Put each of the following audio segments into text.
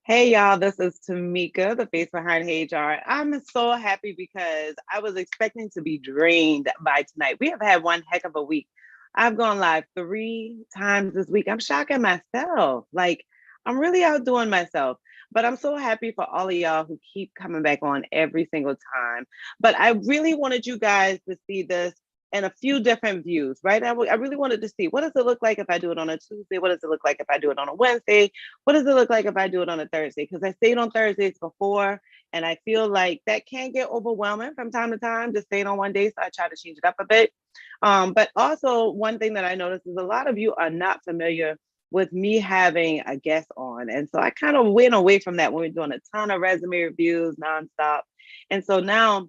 Hey y'all, this is Tamika, the face behind Hey HR. I'm so happy because I was expecting to be drained by tonight. We have had one heck of a week. I've gone live 3 times this week. I'm shocked at myself. Like, I'm really outdoing myself. But I'm so happy for all of y'all who keep coming back on every single time. But I really wanted you guys to see this in a few different views, right? I really wanted to see, what does it look like if I do it on a Tuesday? What does it look like if I do it on a Wednesday? What does it look like if I do it on a Thursday? Because I stayed on Thursdays before, and I feel like that can get overwhelming from time to time, just staying on one day. So I try to change it up a bit. But also, one thing that I noticed is a lot of you are not familiar with me having a guest on. And so I kind of went away from that when we are doing a ton of resume reviews nonstop. And so now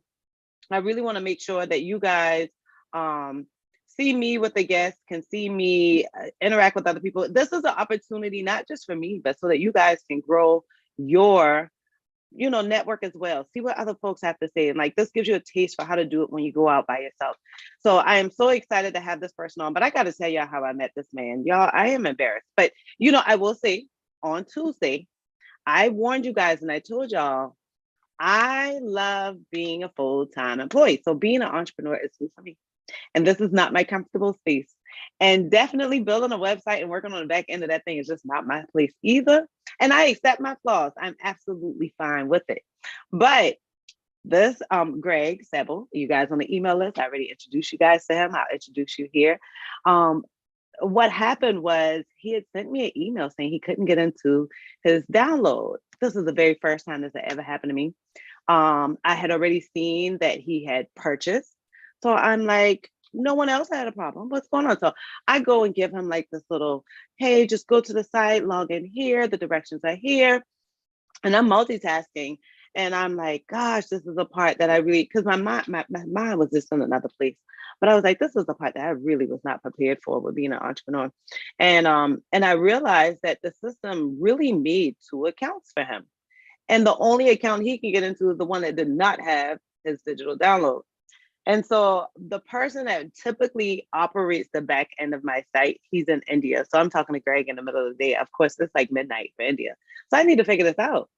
I really want to make sure that you guys um, see me with the guests, can see me interact with other people. This is an opportunity, not just for me, but so that you guys can grow your network as well. See what other folks have to say. And like, this gives you a taste for how to do it when you go out by yourself. So I am so excited to have this person on, but I got to tell y'all how I met this man. Y'all, I am embarrassed, but I will say on Tuesday, I warned you guys and I told y'all, I love being a full-time employee. So being an entrepreneur is new for me. And this is not my comfortable space. And definitely building a website and working on the back end of that thing is just not my place either. And I accept my flaws. I'm absolutely fine with it. But this Greg Sebble, you guys on the email list, I already introduced you guys to him. I'll introduce you here. What happened was he had sent me an email saying he couldn't get into his download. This is the very first time this had ever happened to me. I had already seen that he had purchased. So I'm like, no one else had a problem. What's going on? So I go and give him like this little, hey, just go to the site, log in here. The directions are here. And I'm multitasking. And I'm like, gosh, this is a part that I really, because my mind was just in another place. But I was like, this was the part that I really was not prepared for with being an entrepreneur. And I realized that the system really made 2 accounts for him. And the only account he can get into is the one that did not have his digital download. And so the person that typically operates the back end of my site, he's in India. So I'm talking to Greg in the middle of the day. Of course, it's like midnight for India. So I need to figure this out.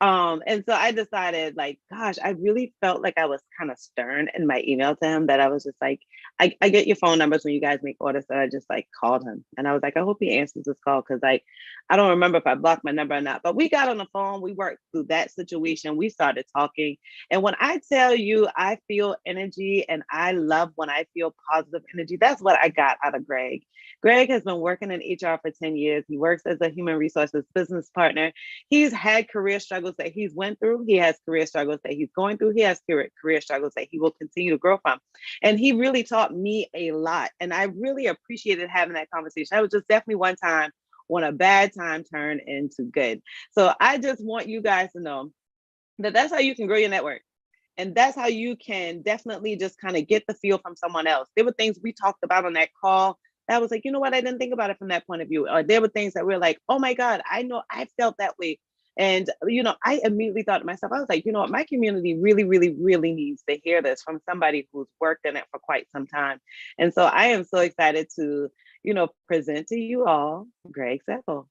And so I decided, like, gosh, I really felt like I was kind of stern in my email to him, that I was just like, I get your phone numbers when you guys make orders. So I just like called him and I was like, I hope he answers this call. Cause like, I don't remember if I blocked my number or not, but we got on the phone, we worked through that situation. We started talking. And when I tell you, I feel energy and I love when I feel positive energy, that's what I got out of Greg. Greg has been working in HR for 10 years. He works as a human resources business partner. He's had career struggles that he's went through. He has career struggles that he's going through. He has career struggles that he will continue to grow from. And he really taught me a lot. And I really appreciated having that conversation. That was just definitely one time when a bad time turned into good. So I just want you guys to know that that's how you can grow your network. And that's how you can definitely just kind of get the feel from someone else. There were things we talked about on that call that was like, you know what, I didn't think about it from that point of view. Or there were things that were like, oh my God, I know I felt that way. And, I immediately thought to myself, I was like, you know what, my community really, really, really needs to hear this from somebody who's worked in it for quite some time. And so I am so excited to, present to you all Greg Sebble.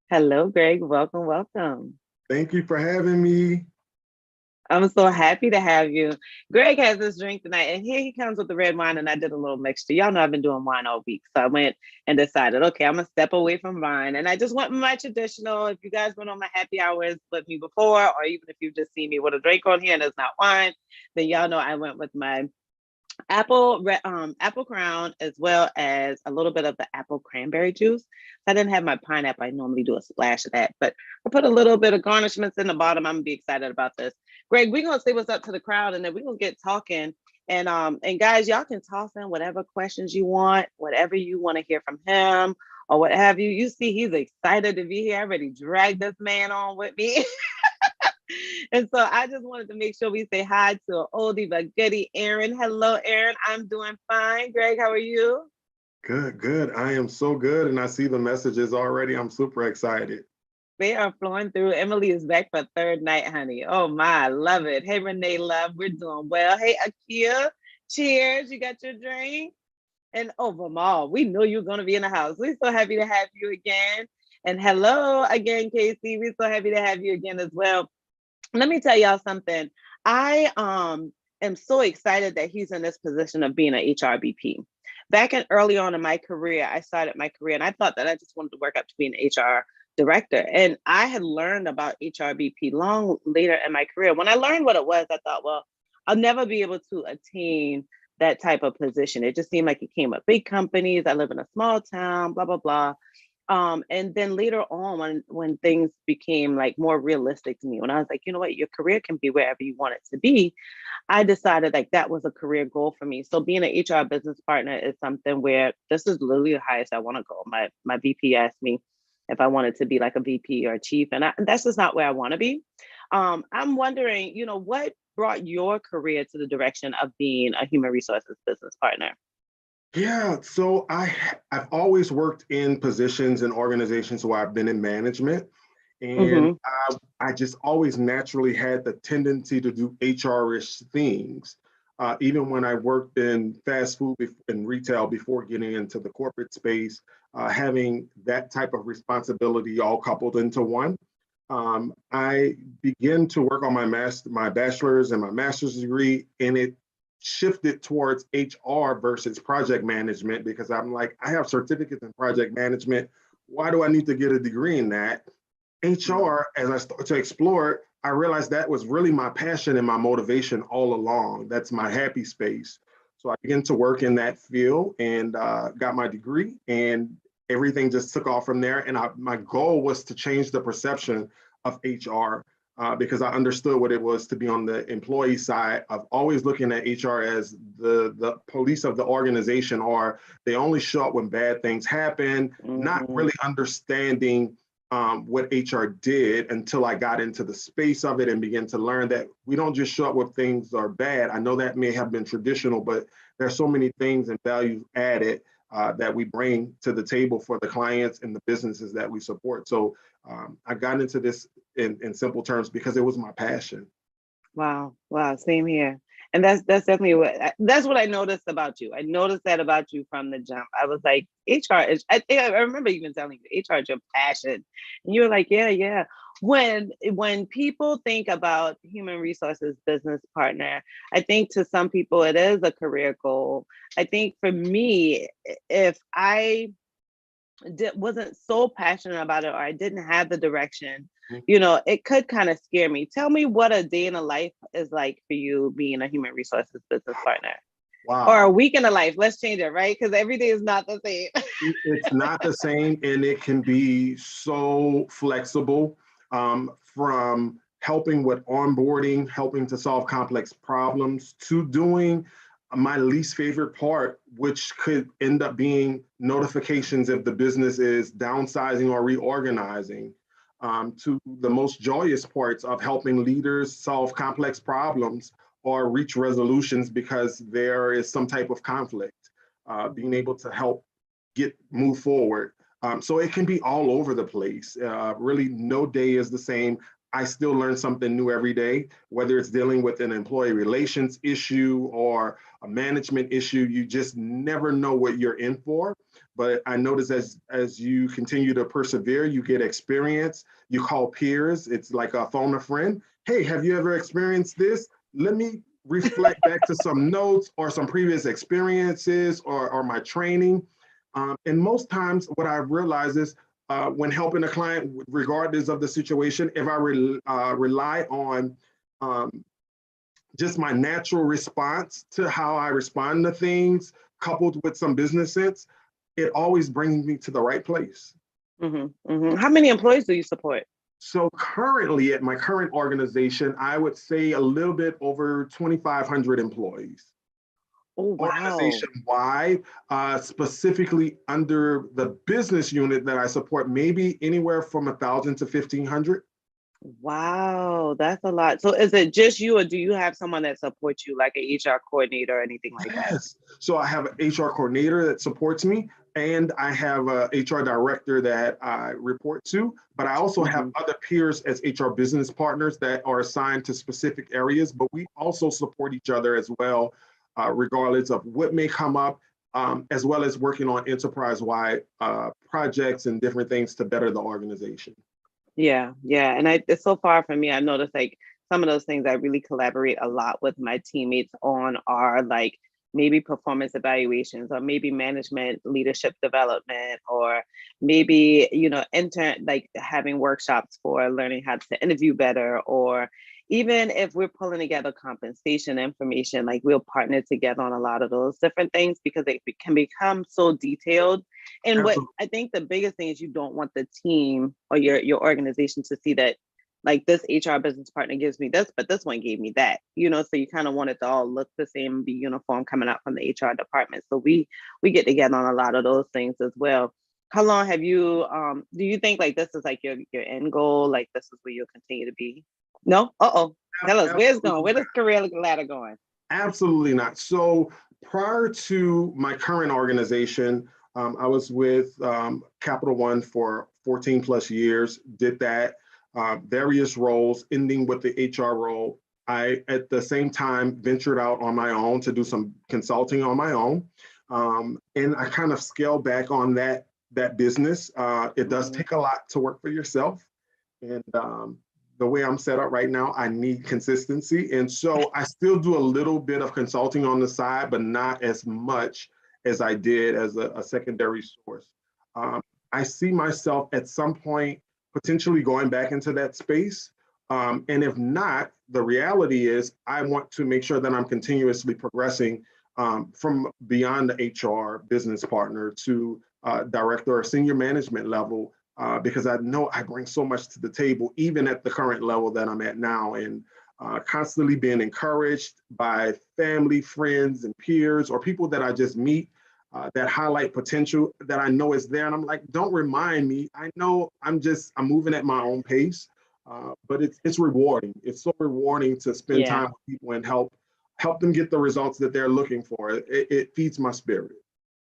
Hello, Greg. Welcome, welcome. Thank you for having me. I'm so happy to have you. Greg has this drink tonight, and here he comes with the red wine, and I did a little mixture. Y'all know I've been doing wine all week, so I went and decided, okay, I'm gonna step away from wine, and I just went with my traditional. If you guys went on my happy hours with me before, or even if you've just seen me with a drink on here and it's not wine, then y'all know I went with my apple crown, as well as a little bit of the apple cranberry juice. I didn't have my pineapple. I normally do a splash of that, but I put a little bit of garnishments in the bottom. I'm gonna be excited about this. Greg, we're gonna say what's up to the crowd, and then we're gonna get talking. And guys, y'all can toss in whatever questions you want, whatever you want to hear from him, or what have you. You see, he's excited to be here. I already dragged this man on with me. And so I just wanted to make sure we say hi to an oldie but goodie, Aaron. Hello, Aaron. I'm doing fine. Greg, how are you? Good, good. I am so good. And I see the messages already. I'm super excited. They are flowing through. Emily is back for third night, honey. Oh my, I love it. Hey, Renee, love. We're doing well. Hey, Akia, cheers. You got your drink? and over all. We knew you were going to be in the house. We're so happy to have you again. And hello again, Casey. We're so happy to have you again as well. Let me tell y'all something. I am so excited that he's in this position of being an HRBP. Back in early on in my career, I started my career and I thought that I just wanted to work up to be an HR director. And I had learned about HRBP long later in my career. When I learned what it was, I thought, well, I'll never be able to attain that type of position. It just seemed like it came with big companies. I live in a small town, blah, blah, blah. And then later on, when things became like more realistic to me, when I was like, you know what, your career can be wherever you want it to be, I decided like that was a career goal for me. So being an HR business partner is something where this is literally the highest I want to go. My VP asked me if I wanted to be like a VP or a chief, and that's just not where I want to be. I'm wondering, you know, what brought your career to the direction of being a human resources business partner? Yeah, so I've always worked in positions and organizations where I've been in management, and Mm-hmm. I just always naturally had the tendency to do HR-ish things. Even when I worked in fast food and retail before getting into the corporate space, having that type of responsibility all coupled into one. I began to work on my bachelor's and my master's degree, and it shifted towards HR versus project management because I'm like, I have certificates in project management. Why do I need to get a degree in that? HR, as I started to explore it, I realized that was really my passion and my motivation all along. That's my happy space. So I began to work in that field and got my degree, and everything just took off from there. And my goal was to change the perception of HR because I understood what it was to be on the employee side of always looking at HR as the police of the organization, or they only show up when bad things happen, not Mm-hmm. really understanding what HR did until I got into the space of it and began to learn that we don't just show up when things are bad. I know that may have been traditional, but there's so many things and values added that we bring to the table for the clients and the businesses that we support. So I got into this in simple terms because it was my passion. Wow. Wow. Same here. And that's definitely that's what I noticed about you. I noticed that about you from the jump. I was like, HR is, I think I remember even telling you, HR is your passion. And you were like, yeah, yeah. When people think about human resources business partner, I think to some people it is a career goal. I think for me, if I wasn't so passionate about it or I didn't have the direction, you know, it could kind of scare me. Tell me what a day in a life is like for you being a human resources business partner or a Wow. week in a life. Let's change it, right? Because every day is not the same. It's not the same, and it can be so flexible from helping with onboarding, helping to solve complex problems, to doing my least favorite part, which could end up being notifications if the business is downsizing or reorganizing, to the most joyous parts of helping leaders solve complex problems or reach resolutions because there is some type of conflict. Being able to help move forward. So it can be all over the place. Really, no day is the same. I still learn something new every day, whether it's dealing with an employee relations issue or a management issue. You just never know what you're in for. But I notice as you continue to persevere, you get experience. You call peers. It's like a phone a friend. Hey, have you ever experienced this? Let me reflect back to some notes or some previous experiences or my training. And most times what I realize is when helping a client, regardless of the situation, if I rely on just my natural response to how I respond to things, coupled with some business sense, it always brings me to the right place. How many employees do you support? So currently at my current organization, I would say a little bit over 2,500 employees. Oh, wow. Organization wide, specifically under the business unit that I support, maybe anywhere from 1,000 to 1,500. Wow, that's a lot. So is it just you or do you have someone that supports you like an HR coordinator or anything like that? Yes. So I have an HR coordinator that supports me, and I have a HR director that I report to, but I also have Mm-hmm. other peers as HR business partners that are assigned to specific areas, but we also support each other as well, regardless of what may come up. as well as working on enterprise-wide projects and different things to better the organization. Yeah, yeah. And it's so far from me, I noticed like some of those things I really collaborate a lot with my teammates on are like maybe performance evaluations or maybe management leadership development or maybe, you know, intern like having workshops for learning how to interview better, or even if we're pulling together compensation information, like we'll partner together on a lot of those different things because it can become so detailed. And what Absolutely. I think the biggest thing is you don't want the team or your organization to see that like this HR business partner gives me this, but this one gave me that, you know, so you kind of want it to all look the same, be uniform coming out from the HR department. So we get together on a lot of those things as well. How long have you, do you think like this is like your end goal? Like this is where you'll continue to be? No? Uh-oh. Tell us where's it going? Where does career ladder going? Absolutely not. So prior to my current organization, I was with Capital One for 14 plus years, did that, various roles, ending with the HR role. I, at the same time, ventured out on my own to do some consulting on my own. And I kind of scaled back on that business. It does take a lot to work for yourself. And the way I'm set up right now, I need consistency. And so I still do a little bit of consulting on the side, but not as much as I did as a secondary source. I see myself at some point potentially going back into that space. And if not, the reality is I want to make sure that I'm continuously progressing from beyond the HR business partner to director or senior management level, because I know I bring so much to the table, even at the current level that I'm at now, and constantly being encouraged by family, friends, and peers, or people that I just meet that highlight potential that I know is there. And I'm like, don't remind me. I know I'm moving at my own pace, but it's rewarding. It's so rewarding to spend time with people and help them get the results that they're looking for. It feeds my spirit.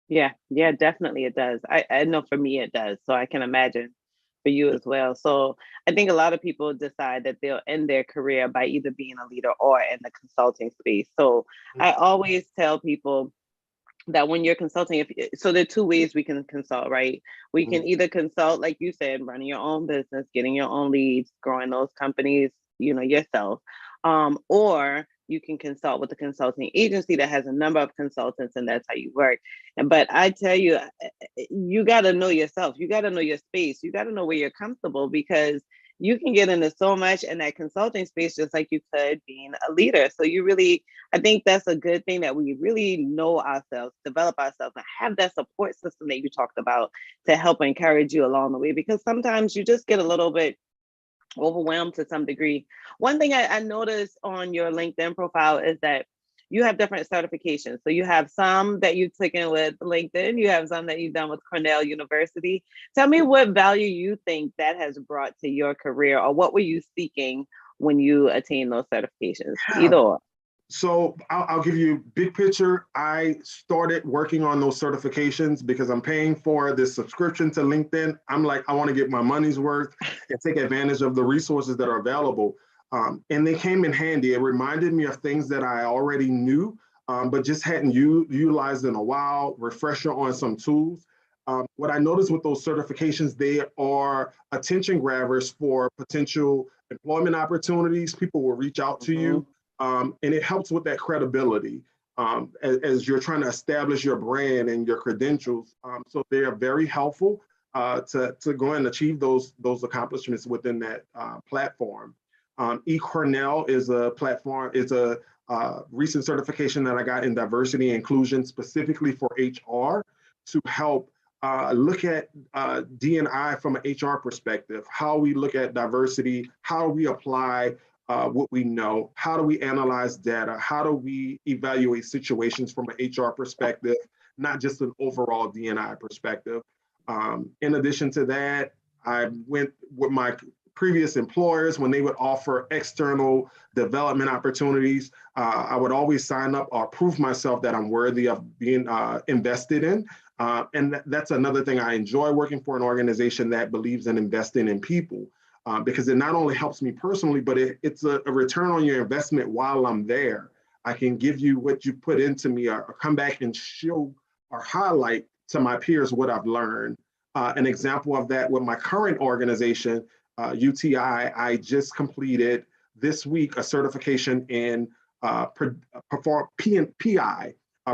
Yeah, yeah, definitely it does. I know for me it does. So I can imagine for you as well. So I think a lot of people decide that they'll end their career by either being a leader or in the consulting space. So I always tell people that when you're consulting, so there are two ways we can consult, right? We can either consult, like you said, running your own business, getting your own leads, growing those companies, you know, yourself, or you can consult with a consulting agency that has a number of consultants, and that's how you work. But I tell you, you got to know yourself. You got to know your space. You got to know where you're comfortable, because you can get into so much in that consulting space, just like you could being a leader. So you really, I think that's a good thing that we really know ourselves, develop ourselves, and have that support system that you talked about to help encourage you along the way, because sometimes you just get a little bit overwhelmed to some degree. One thing I noticed on your LinkedIn profile is that you have different certifications. So you have some that you've taken with LinkedIn, you have some that you've done with Cornell University. Tell me what value you think that has brought to your career, or what were you seeking when you attained those certifications? Either or. So I'll give you big picture. I started working on those certifications because I'm paying for this subscription to LinkedIn. I'm like, I want to get my money's worth and take advantage of the resources that are available. And they came in handy. It reminded me of things that I already knew, but just hadn't utilized in a while, refresher on some tools. What I noticed with those certifications, they are attention grabbers for potential employment opportunities. People will reach out to you. And it helps with that credibility as you're trying to establish your brand and your credentials. So they are very helpful to go and achieve those accomplishments within that platform. eCornell is a platform, it's a recent certification that I got in diversity and inclusion specifically for HR to help look at D&I from an HR perspective, how we look at diversity, how we apply what we know, how do we analyze data, how do we evaluate situations from an HR perspective, not just an overall D&I perspective. In addition to that, I went with my previous employers when they would offer external development opportunities. I would always sign up or prove myself that I'm worthy of being invested in. And that's another thing. I enjoy working for an organization that believes in investing in people. Because it not only helps me personally, but it's a return on your investment while I'm there. I can give you what you put into me or come back and show or highlight to my peers what I've learned. An example of that with my current organization, UTI, I just completed this week a certification in PI,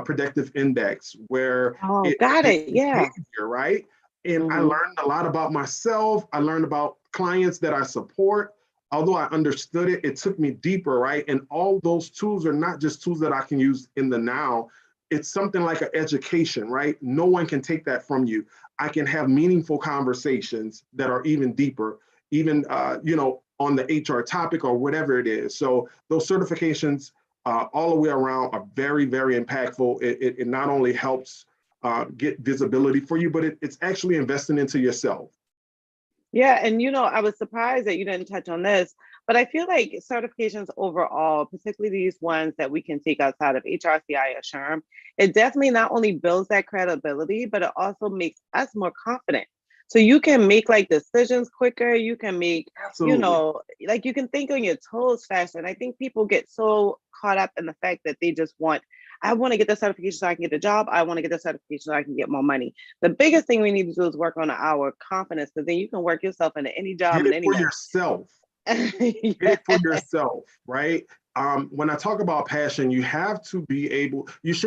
predictive index, where Oh, it got predicts it. Yeah. behavior, right? And I Hmm. learned a lot about myself. I learned about clients that I support. Although I understood it, it took me deeper, right? And all those tools are not just tools that I can use in the now. It's something like an education, right? No one can take that from you. I can have meaningful conversations that are even deeper, even on the HR topic or whatever it is. So those certifications all the way around are very, very impactful. It not only helps get visibility for you, but it's actually investing into yourself. Yeah, and I was surprised that you didn't touch on this, but I feel like certifications overall, particularly these ones that we can take outside of HRCI or SHRM, it definitely not only builds that credibility, but it also makes us more confident. So you can make like decisions quicker. You can make, Absolutely. like you can think on your toes faster. And I think people get so caught up in the fact that they just I want to get the certification so I can get a job. I want to get the certification so I can get more money. The biggest thing we need to do is work on our confidence, because then you can work yourself into any job Get and it for anywhere. yourself. Get Yeah. it for yourself, right? When I talk about passion, you should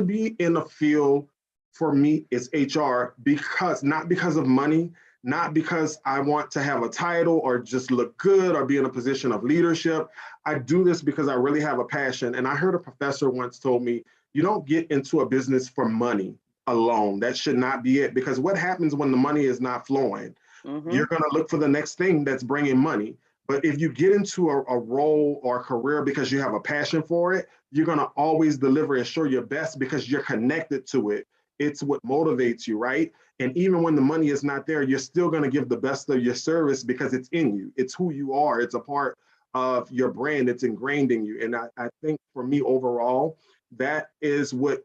be in a field. For me, it's HR, because not because of money, not because I want to have a title or just look good or be in a position of leadership. I do this because I really have a passion. And I heard a professor once told me, you don't get into a business for money alone. That should not be it. Because what happens when the money is not flowing? You're Hmm. going to look for the next thing that's bringing money. But if you get into a role or a career because you have a passion for it, you're going to always deliver and show your best because you're connected to it. It's what motivates you, right? And even when the money is not there, you're still going to give the best of your service because it's in you. It's who you are. It's a part of your brand. It's ingrained in you. And I think for me overall, that is what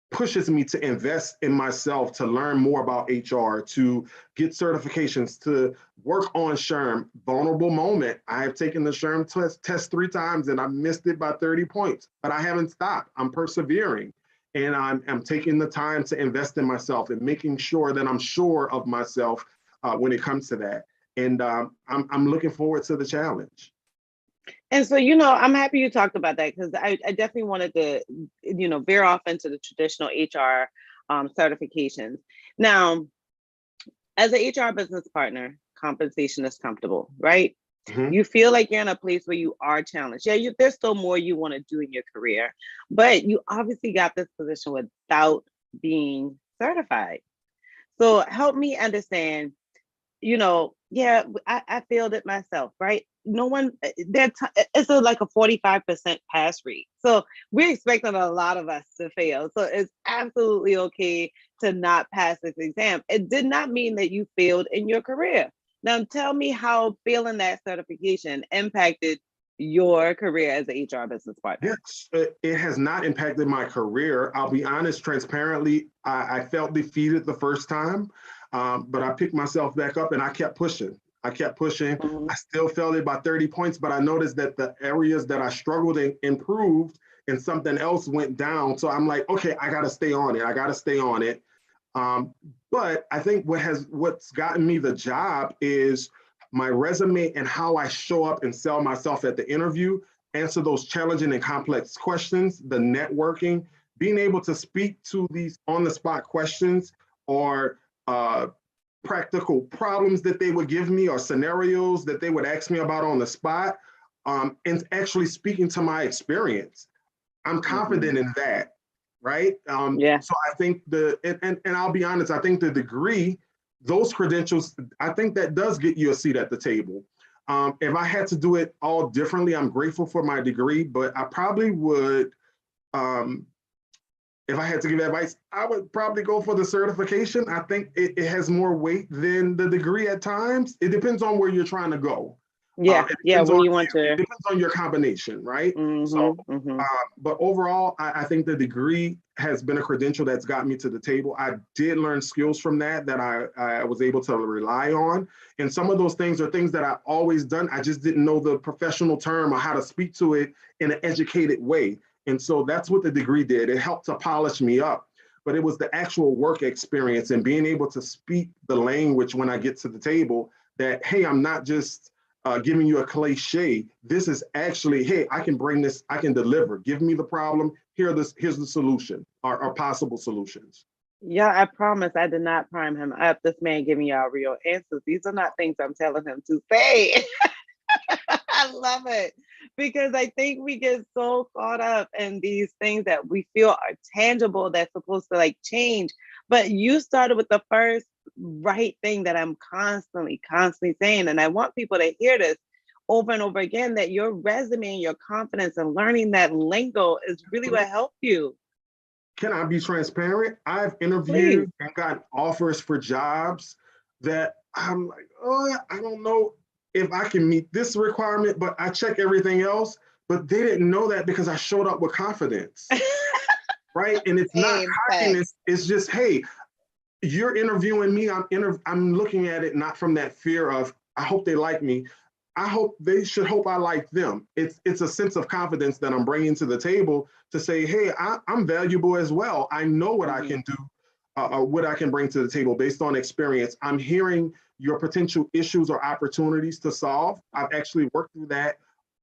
pushes me to invest in myself, to learn more about HR, to get certifications, to work on SHRM. Vulnerable moment. I have taken the SHRM test 3 times and I missed it by 30 points, but I haven't stopped. I'm persevering. And I'm taking the time to invest in myself and making sure that I'm sure of myself when it comes to that. And I'm looking forward to the challenge. And so, I'm happy you talked about that, because I definitely wanted to, veer off into the traditional HR certifications. Now, as an HR business partner, compensation is comfortable, right? Mhm. You feel like you're in a place where you are challenged. Yeah, there's still more you want to do in your career, but you obviously got this position without being certified. So help me understand, yeah, I failed it myself, right? No one, it's like a 45% pass rate. So we're expecting a lot of us to fail. So it's absolutely okay to not pass this exam. It did not mean that you failed in your career. Now tell me how failing that certification impacted your career as an HR business partner. Yes, it has not impacted my career. I'll be honest, transparently, I felt defeated the first time, but I picked myself back up and I kept pushing. I kept pushing. Mhm. I still failed it by 30 points, but I noticed that the areas that I struggled in improved and something else went down. So I'm like, okay, I got to stay on it. I got to stay on it. Um, but I think what's gotten me the job is my resume and how I show up and sell myself at the interview, answer those challenging and complex questions, the networking, being able to speak to these on the spot questions or practical problems that they would give me or scenarios that they would ask me about on the spot, and actually speaking to my experience. I'm Mhm. confident in that, right? Yeah. So I think and I'll be honest, I think the degree, those credentials, I think that does get you a seat at the table. If I had to do it all differently, I'm grateful for my degree, but I probably would, um, if I had to give advice, I would probably go for the certification. I think it has more weight than the degree at times. It depends on where you're trying to go. Yeah. It Yeah. depends Where on you want you. It to. depends on your combination, right? So, Hmm. Hmm. but overall, I think the degree has been a credential that's got me to the table. I did learn skills from that I was able to rely on, and some of those things are things that I've always done. I just didn't know the professional term or how to speak to it in an educated way. And so that's what the degree did. It helped to polish me up. but it was the actual work experience and being able to speak the language when I get to the table that, hey, I'm not just giving you a cliche. This is actually, hey, I can bring this, I can deliver. Give me the problem. Here's the solution or possible solutions. Yeah, I promise I did not prime him up. This man giving y'all real answers. These are not things I'm telling him to say. I love it because I think we get so caught up in these things that we feel are tangible that's supposed to like change. But you started with the first right thing that I'm constantly saying. And I want people to hear this over and over again, that your resume and your confidence and learning that lingo is really what helped you. Can I be transparent? I've interviewed and gotten offers for jobs that I'm like, oh, I don't know if I can meet this requirement, but I check everything else. But they didn't know that because I showed up with confidence, right? And it's not cockiness. It's just, hey, you're interviewing me. I'm looking at it not from that fear of, I hope they like me. I hope they should hope I like them. It's a sense of confidence that I'm bringing to the table to say, hey, I'm valuable as well. I know what I can do, what I can bring to the table based on experience. I'm hearing your potential issues or opportunities to solve. I've actually worked through that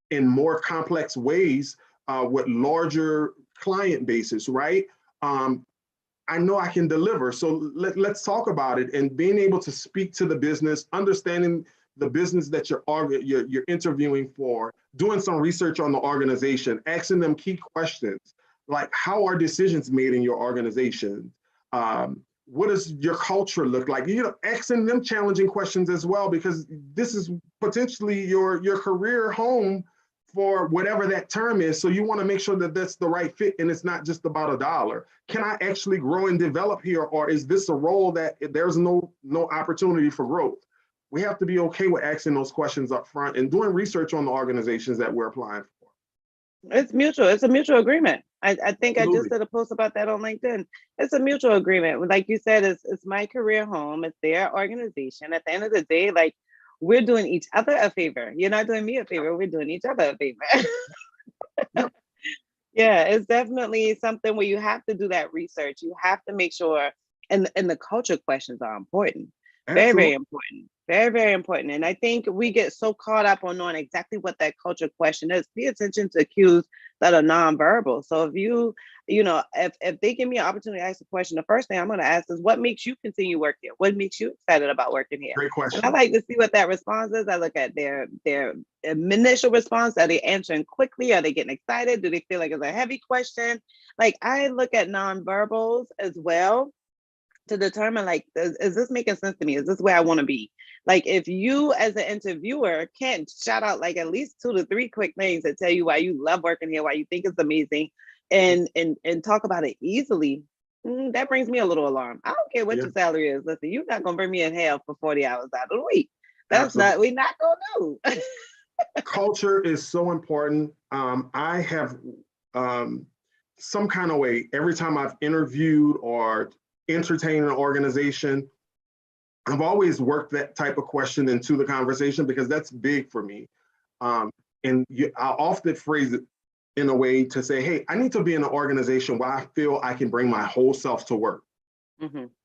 in more complex ways with larger client bases, right? I know I can deliver. So let's talk about it, and being able to speak to the business, understanding the business that you're interviewing for, doing some research on the organization, asking them key questions, like how are decisions made in your organization? What does your culture look like? You know, asking them challenging questions as well, because this is potentially your career home for whatever that term is. So you want to make sure that that's the right fit and it's not just about a dollar. Can I actually grow and develop here? Or is this a role that there's no opportunity for growth? We have to be okay with asking those questions up front and doing research on the organizations that we're applying for. It's mutual. It's a mutual agreement. I think Absolutely. I just did a post about that on LinkedIn. It's a mutual agreement. Like you said, it's my career home. It's their organization. At the end of the day, like, we're doing each other a favor. You're not doing me a favor. We're doing each other a favor. Yep. Yeah, it's definitely something where you have to do that research. You have to make sure, and the culture questions are important. Very, very important. Very, very important. And I think we get so caught up on knowing exactly what that culture question is. Pay attention to cues that are nonverbal. So if if they give me an opportunity to ask a question, the first thing I'm going to ask is, what makes you continue working here? What makes you excited about working here? Great question. And I like to see what that response is. I look at their initial response. Are they answering quickly? Are they getting excited? Do they feel like it's a heavy question? Like, I look at nonverbals as well to determine, like, is this making sense to me? Is this where I want to be? Like, if you as an interviewer can't shout out like at least 2 to 3 quick things that tell you why you love working here, why you think it's amazing, and talk about it easily, that brings me a little alarm. I don't care what your salary is. Listen, you're not gonna bring me in hell for 40 hours out of the week. That's not, we're not gonna do. Culture is so important. I have some kind of way, every time I've interviewed or entertained an organization, I've always worked that type of question into the conversation because that's big for me. I'll often phrase it in a way to say, hey, I need to be in an organization where I feel I can bring my whole self to work.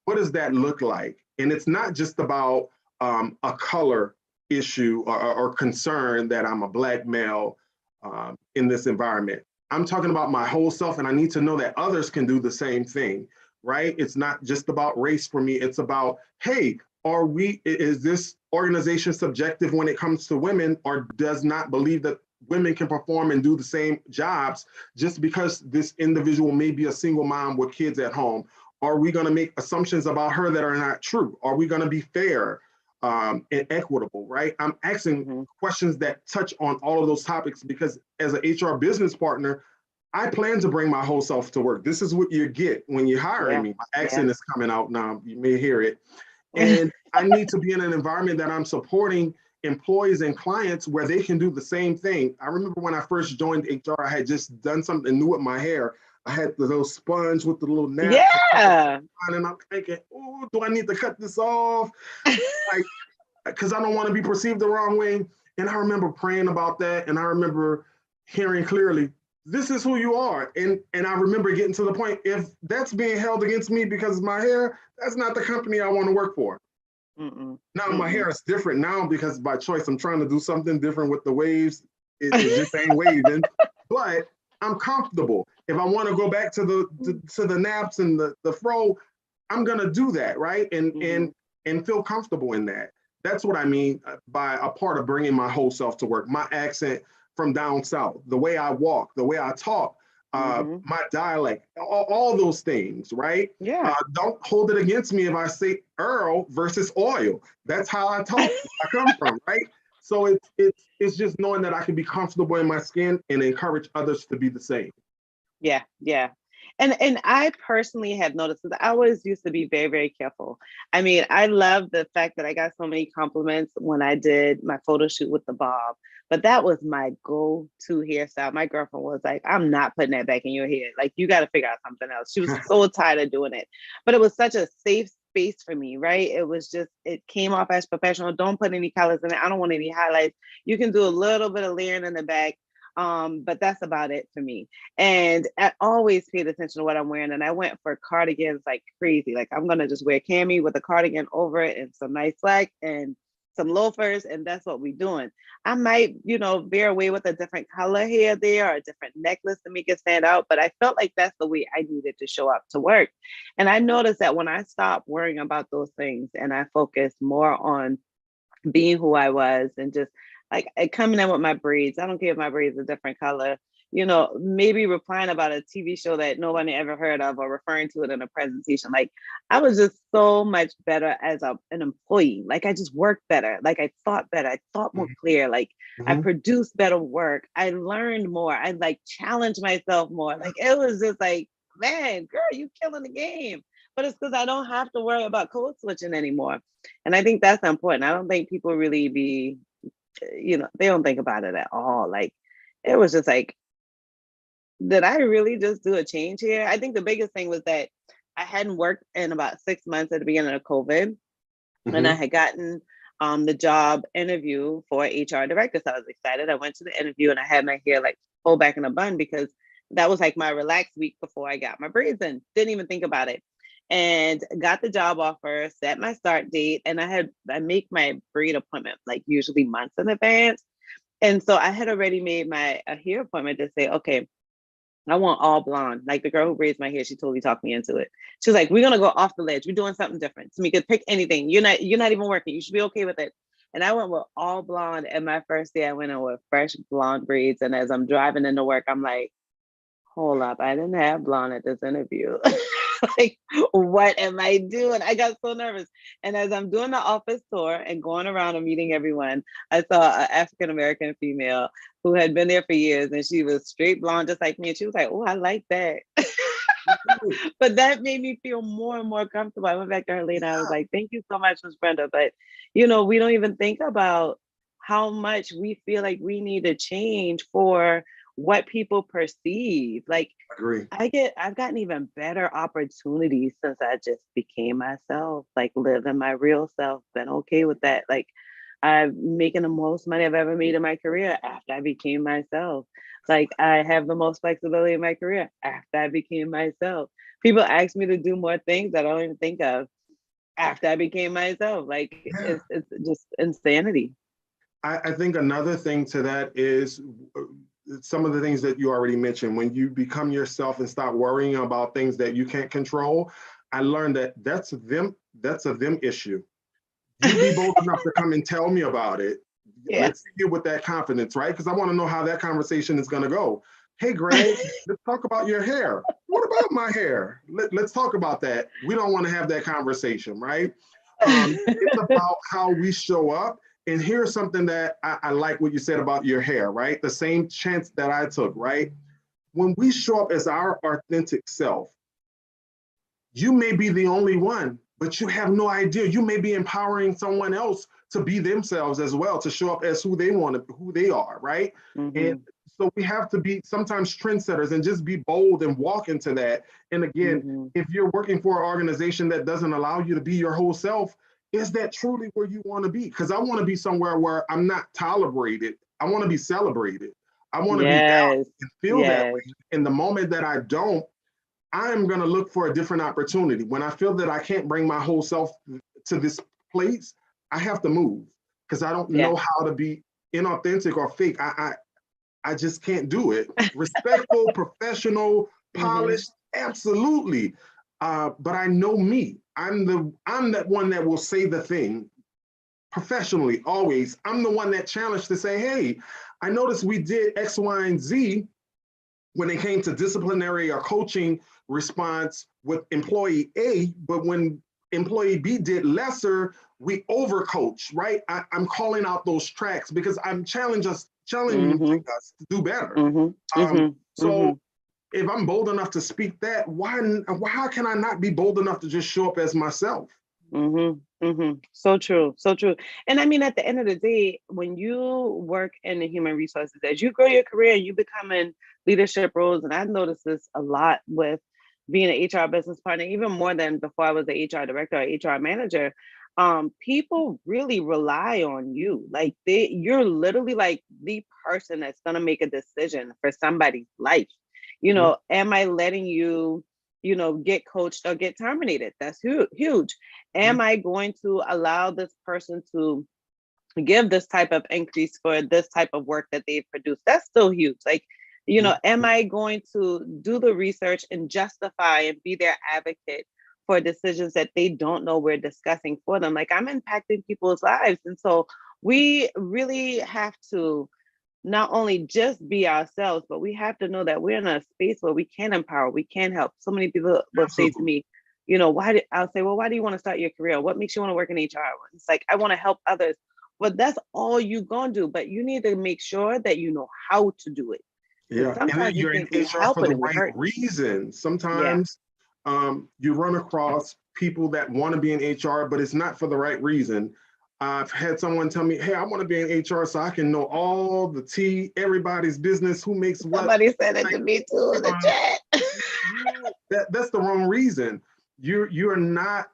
What does that look like? And it's not just about a color issue or concern that I'm a Black male in this environment. I'm talking about my whole self, and I need to know that others can do the same thing, right? It's not just about race for me. It's about, hey, is this organization subjective when it comes to women, or does not believe that women can perform and do the same jobs just because this individual may be a single mom with kids at home? Are we going to make assumptions about her that are not true? Are we going to be fair and equitable, right? I'm asking questions that touch on all of those topics because as an HR business partner, I plan to bring my whole self to work. This is what you get when you're hiring me. My accent is coming out now. You may hear it. And I need to be in an environment that I'm supporting employees and clients where they can do the same thing. I remember when I first joined HR, I had just done something new with my hair. I had the little sponge with the little nap. Yeah. And I'm thinking, oh, do I need to cut this off? Like, because I don't want to be perceived the wrong way. And I remember praying about that. And I remember hearing clearly, this is who you are. And I remember getting to the point, if that's being held against me because of my hair, that's not the company I want to work for. Mm-mm. Now Mm-mm. my hair is different now because by choice, I'm trying to do something different with the waves. It just ain't waving, but I'm comfortable. If I want to go back to the naps and the fro, I'm gonna do that, right? And feel comfortable in that. That's what I mean by a part of bringing my whole self to work. My accent from down south, the way I walk, the way I talk, my dialect, all those things, right? Yeah. Don't hold it against me if I say Earl versus oil. That's how I talk. I come from, right? So it's just knowing that I can be comfortable in my skin and encourage others to be the same. Yeah, yeah. And I personally have noticed that I always used to be very, very careful. I mean, I love the fact that I got so many compliments when I did my photo shoot with the bob, but that was my go-to hairstyle. My girlfriend was like, I'm not putting that back in your hair. Like, you got to figure out something else. She was so tired of doing it. But it was such a safe space for me, right? It was just, it came off as professional. Don't put any colors in it. I don't want any highlights. You can do a little bit of layering in the back. But that's about it for me. And I always paid attention to what I'm wearing. And I went for cardigans like crazy. Like, I'm gonna just wear cami with a cardigan over it and some nice slack and some loafers, and that's what we're doing. I might, veer away with a different color here, there, or a different necklace to make it stand out. But I felt like that's the way I needed to show up to work. And I noticed that when I stopped worrying about those things and I focused more on being who I was and just like coming in with my braids. I don't care if my braids are different color, maybe replying about a TV show that nobody ever heard of or referring to it in a presentation. Like, I was just so much better as an employee. Like, I just worked better. Like, I thought better. I thought more clear. Like, I produced better work. I learned more. I like challenged myself more. Like, it was just like, man, girl, you killing the game. But it's because I don't have to worry about code switching anymore. And I think that's important. I don't think people really they don't think about it at all. Like, it was just like, did I really just do a change here? I think the biggest thing was that I hadn't worked in about 6 months at the beginning of COVID, and I had gotten the job interview for HR director. So I was excited. I went to the interview and I had my hair like pulled back in a bun because that was like my relaxed week before I got my braids in. Didn't even think about it. And got the job offer, set my start date, and I make my braid appointment like usually months in advance. And so I had already made a hair appointment to say, okay, I want all blonde. Like, the girl who braids my hair, she totally talked me into it. She was like, we're gonna go off the ledge. We're doing something different. So we could pick anything. You're not even working. You should be okay with it. And I went with all blonde. And my first day I went in with fresh blonde braids. And as I'm driving into work, I'm like, hold up, I didn't have blonde at this interview. Like, what am I doing? I got so nervous. And as I'm doing the office tour and going around and meeting everyone, I saw an African American female who had been there for years, and she was straight blonde, just like me. And she was like, oh, I like that. But that made me feel more and more comfortable. I went back to her later. I was like, thank you so much, Ms. Brenda. But, we don't even think about how much we feel like we need to change for what people perceive. Like, Agree. I've gotten even better opportunities since I just became myself, like living my real self, been okay with that. Like, I'm making the most money I've ever made in my career after I became myself. Like, I have the most flexibility in my career after I became myself. People ask me to do more things that I don't even think of after I became myself. Like, it's just insanity. I think another thing to that is some of the things that you already mentioned. When you become yourself and stop worrying about things that you can't control, I learned that that's a them issue. You be bold enough to come and tell me about it. Yeah. Let's see you with that confidence, right? Because I want to know how that conversation is going to go. Hey, Greg, let's talk about your hair. What about my hair? Let's talk about that. We don't want to have that conversation, right? It's about how we show up. And here's something that I like what you said about your hair, right? The same chance that I took, right? When we show up as our authentic self, you may be the only one, but you have no idea. You may be empowering someone else to be themselves as well, to show up as who they are, right? And so we have to be sometimes trendsetters and just be bold and walk into that. And again, if you're working for an organization that doesn't allow you to be your whole self, is that truly where you want to be? Because I want to be somewhere where I'm not tolerated. I want to be celebrated. I want to be Yes. valued and feel that Yes. way. And the moment that I don't, I'm going to look for a different opportunity. When I feel that I can't bring my whole self to this place, I have to move because I don't Yeah. know how to be inauthentic or fake. I just can't do it. Respectful, professional, Mm-hmm. polished, absolutely. But I know me. I'm that one that will say the thing professionally, always. I'm the one that challenged to say, hey, I noticed we did X, Y, and Z when it came to disciplinary or coaching response with employee A, but when employee B did lesser, we overcoach, right? I'm calling out those tracks because I'm challenging Mm-hmm. us to do better. Mm-hmm. Um, Mm-hmm. so Mm-hmm. if I'm bold enough to speak that, why? How can I not be bold enough to just show up as myself? Mm-hmm. Mm-hmm. So true. So true. And I mean, at the end of the day, when you work in the human resources, as you grow your career and you become in leadership roles, and I've noticed this a lot with being an HR business partner, even more than before I was an HR director or HR manager, people really rely on you. Like you're literally like the person that's gonna make a decision for somebody's life. Mhm. Am I letting you, get coached or get terminated? That's huge. Am Mhm. I going to allow this person to give this type of increase for this type of work that they've produced? That's still huge. Like, Mhm. am I going to do the research and justify and be their advocate for decisions that they don't know we're discussing for them? Like, I'm impacting people's lives. And so we really have to not only just be ourselves, but we have to know that we're in a space where we can empower, we can help. So many people will say to Absolutely. me, I'll say, well, why do you want to start your career? What makes you want to work in HR? It's like, I want to help others. But that's all you gonna do. But you need to make sure that you know how to do it. Because Yeah, and then sometimes we you're in think we HR for helping the and we right hurt. reason. Yeah. Sometimes you run across people that want to be in HR, but it's not for the right reason. I've had someone tell me, "Hey, I want to be in HR so I can know all the tea, everybody's business, who makes what." Somebody said it Like, to me too in the chat. that's the wrong reason. You're not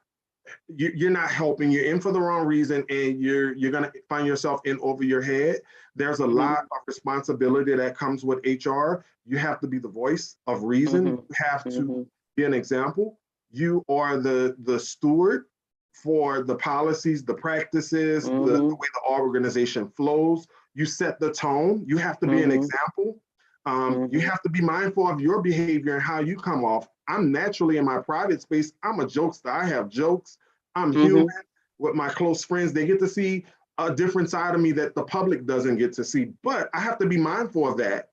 you're not helping. You're in for the wrong reason, and you're gonna find yourself in over your head. There's a Mm-hmm. lot of responsibility that comes with HR. You have to be the voice of reason. Mm-hmm. You have to Mm-hmm. be an example. You are the steward for the policies, the practices, the Mm-hmm. way the organization flows. You set the tone. You have to be an Mm-hmm. example. You Mm-hmm. have to be mindful of your behavior and how you come off. I'm naturally in my private space. I'm a jokester. I have jokes. I'm human Mm-hmm. with my close friends. They get to see a different side of me that the public doesn't get to see. But I have to be mindful of that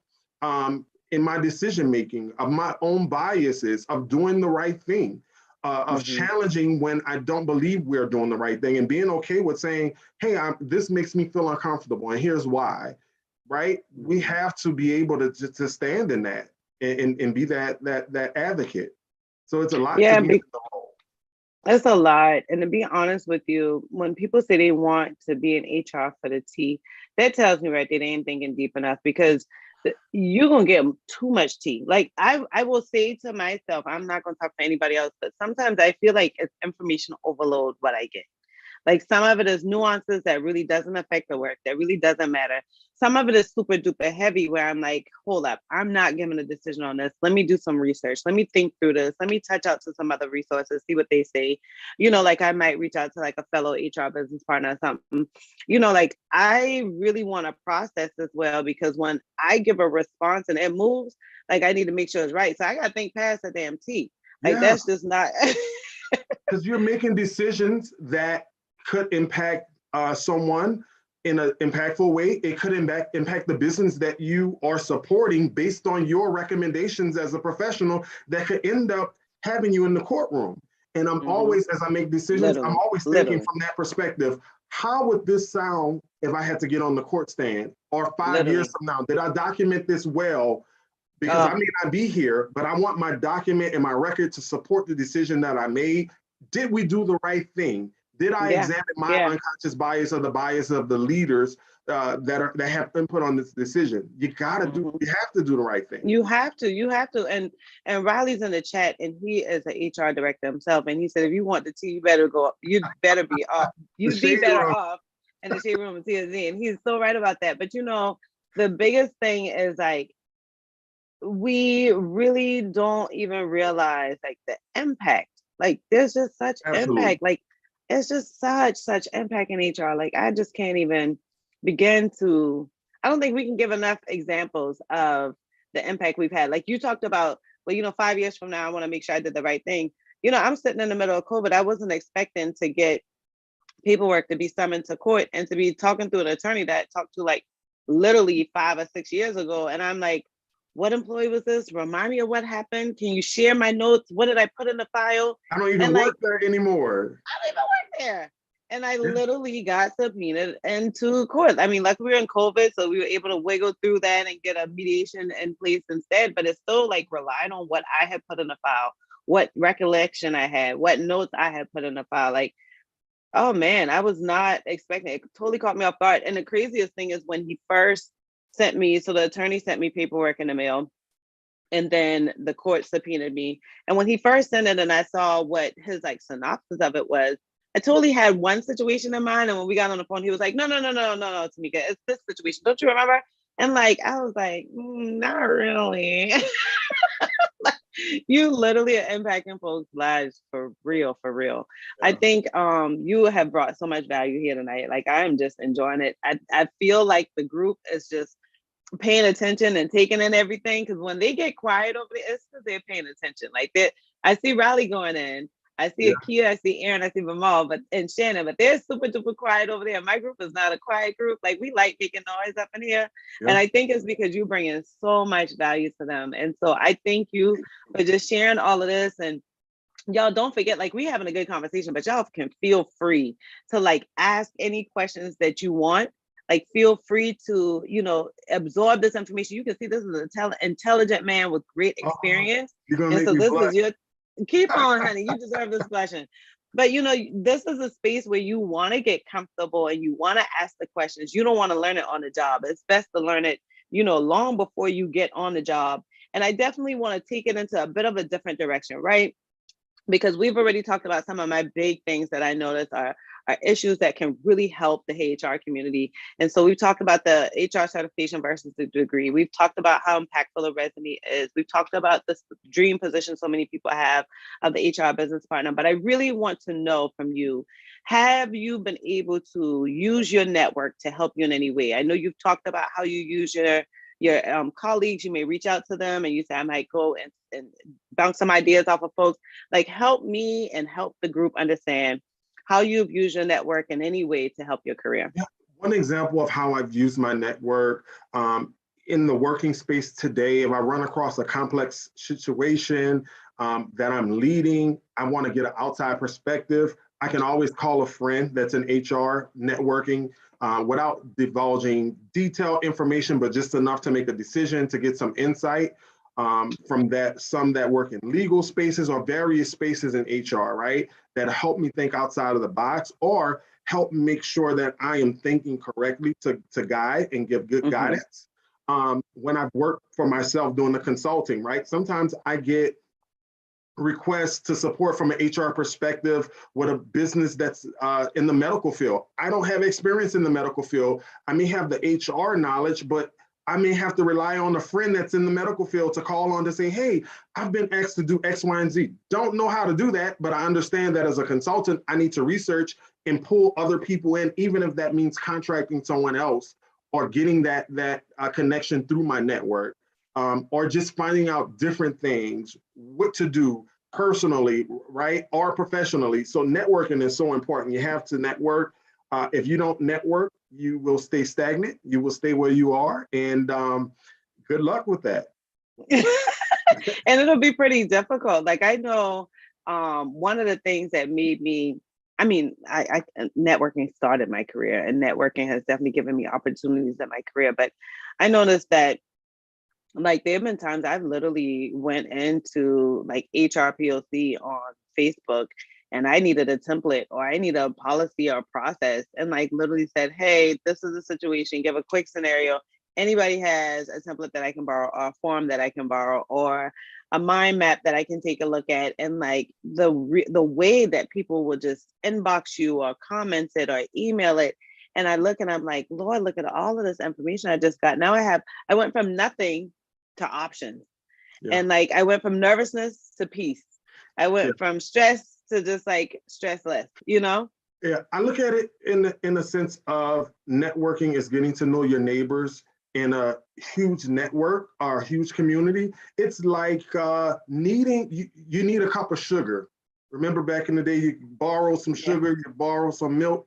in my decision making, of my own biases, of doing the right thing, of Mm-hmm. challenging when I don't believe we're doing the right thing, and being okay with saying, "Hey, this makes me feel uncomfortable, and here's why." Right? We Mm-hmm. have to be able to stand in that and be that advocate. So it's a lot to Yeah, be in the role. it's a lot. And to be honest with you, when people say they want to be in HR for the tea, that tells me right there they ain't thinking deep enough because you're gonna get too much tea. Like I will say to myself, I'm not gonna talk for anybody else, but sometimes I feel like it's information overload what I get. Like some of it is nuances that really doesn't affect the work, that really doesn't matter. Some of it is super duper heavy where I'm like, hold up, I'm not giving a decision on this. Let me do some research. Let me think through this. Let me touch out to some other resources, see what they say. Like I might reach out to like a fellow HR business partner or something. Like I really want to process this well because when I give a response and it moves, like I need to make sure it's right. So I gotta think past the damn T. Like Yeah, that's just not because you're making decisions that could impact someone in an impactful way. It could impact the business that you are supporting based on your recommendations as a professional that could end up having you in the courtroom. And I'm Mhm. always, as I make decisions, I'm Literally, always thinking literally, from that perspective. How would this sound if I had to get on the court stand? Or 5 years literally. from now, did I document this well? Because I Oh, may not be here, but I want my document and my record to support the decision that I made. Did we do the right thing? Did I yeah, examine my yeah. unconscious bias or the bias of the leaders that have input on this decision? Mhm. You have to do the right thing. You have to. And Riley's in the chat, and he is an HR director himself, and he said, if you want the tea, you better go. You better be off. The You'd be shade better room. off in the shade room of TSZ, and he's so right about that. But the biggest thing is like, we really don't even realize like the impact. Like there's just such Absolutely. impact. Like it's just such impact in HR. Like I just can't even begin to, I don't think we can give enough examples of the impact we've had. Like you talked about, well, 5 years from now, I want to make sure I did the right thing. I'm sitting in the middle of COVID. I wasn't expecting to get paperwork to be summoned to court and to be talking to an attorney that talked to like literally 5 or 6 years ago. And I'm like, what employee was this? Remind me of what happened. Can you share my notes? What did I put in the file? I don't even And like, work there anymore. I don't even work there. And I Yeah. literally got subpoenaed into court. I mean, like we were in COVID, so we were able to wiggle through that and get a mediation in place instead. But it's still like relying on what I had put in the file, what recollection I had, what notes I had put in the file. Like, oh man, I was not expecting it. It totally caught me off guard. And the craziest thing is when he first sent me, so the attorney sent me paperwork in the mail, and then the court subpoenaed me. And when he first sent it and I saw what his like synopsis of it was, I totally had one situation in mind. And when we got on the phone, he was like, no, no, no, no, no, no, Tamika, it's this situation. Don't you remember? And like, I was like, not really. Like, you literally are impacting folks' lives for real, for real. I Yeah. think you have brought so much value here tonight. Like I am just enjoying it. I feel like the group is just paying attention and taking in everything, because when they get quiet over there, it's because they're paying attention. Like that, I see Riley going in. I see Yeah. Akia, I see Aaron, I see Vimal, and Shannon, but they're super duper quiet over there. My group is not a quiet group. Like we like making noise up in here. And Yeah. I think it's because you bring in so much value to them. And so I thank you for just sharing all of this. And y'all don't forget, like we having a good conversation, but y'all can feel free to like ask any questions that you want. Like feel free to, absorb this information. You can see this is an intelligent man with great Oh, experience. you're gonna And make so me this blush. is your, keep on, honey. You deserve this question. But this is a space where you want to get comfortable and you want to ask the questions. You don't want to learn it on the job. It's best to learn it, long before you get on the job. And I definitely want to take it into a bit of a different direction, right? Because we've already talked about some of my big things that I notice are issues that can really help the HR community. And so we've talked about the HR certification versus the degree. We've talked about how impactful the resume is. We've talked about this dream position so many people have of the HR business partner. But I really want to know from you, have you been able to use your network to help you in any way? I know you've talked about how you use your colleagues. You may reach out to them and you say, I might go and bounce some ideas off of folks. Like help me and help the group understand how you've used your network in any way to help your career. Yeah. One example of how I've used my network in the working space today, if I run across a complex situation that I'm leading, I want to get an outside perspective. I can always call a friend that's in HR networking without divulging detailed information, but just enough to make a decision to get some insight from that, some that work in legal spaces or various spaces in HR, right? That help me think outside of the box or help make sure that I am thinking correctly to guide and give good guidance. When I've worked for myself doing the consulting, right? Sometimes I get requests to support from an HR perspective with a business that's in the medical field. I don't have experience in the medical field. I may have the HR knowledge, but I may have to rely on a friend that's in the medical field to call on to say, hey, I've been asked to do X, Y, and Z. Don't know how to do that, but I understand that as a consultant, I need to research and pull other people in, even if that means contracting someone else or getting that connection through my network, or just finding out different things, what to do personally, right, or professionally. So networking is so important. You have to network. If you don't network, you will stay stagnant. You will stay where you are. And good luck with that. And it'll be pretty difficult. Like I know one of the things that made me, I networking started my career, and networking has definitely given me opportunities in my career. But I noticed that like there have been times I've literally went into like HR POC on Facebook and I needed a template or I need a policy or process, and like literally said, hey, this is a situation, give a quick scenario. Anybody has a template that I can borrow or a form that I can borrow or a mind map that I can take a look at. And like the way that people will just inbox you or comment it or email it, And I look and I'm like, Lord, look at all of this information I just got. Now I went from nothing to options. Yeah. And like, I went from nervousness to peace. I Yeah. went from stress to just like stressless, you know? Yeah, I look at it in the sense of networking is getting to know your neighbors in a huge network or a huge community. It's like needing you need a cup of sugar. Remember back in the day, you borrow some sugar, you borrow some milk.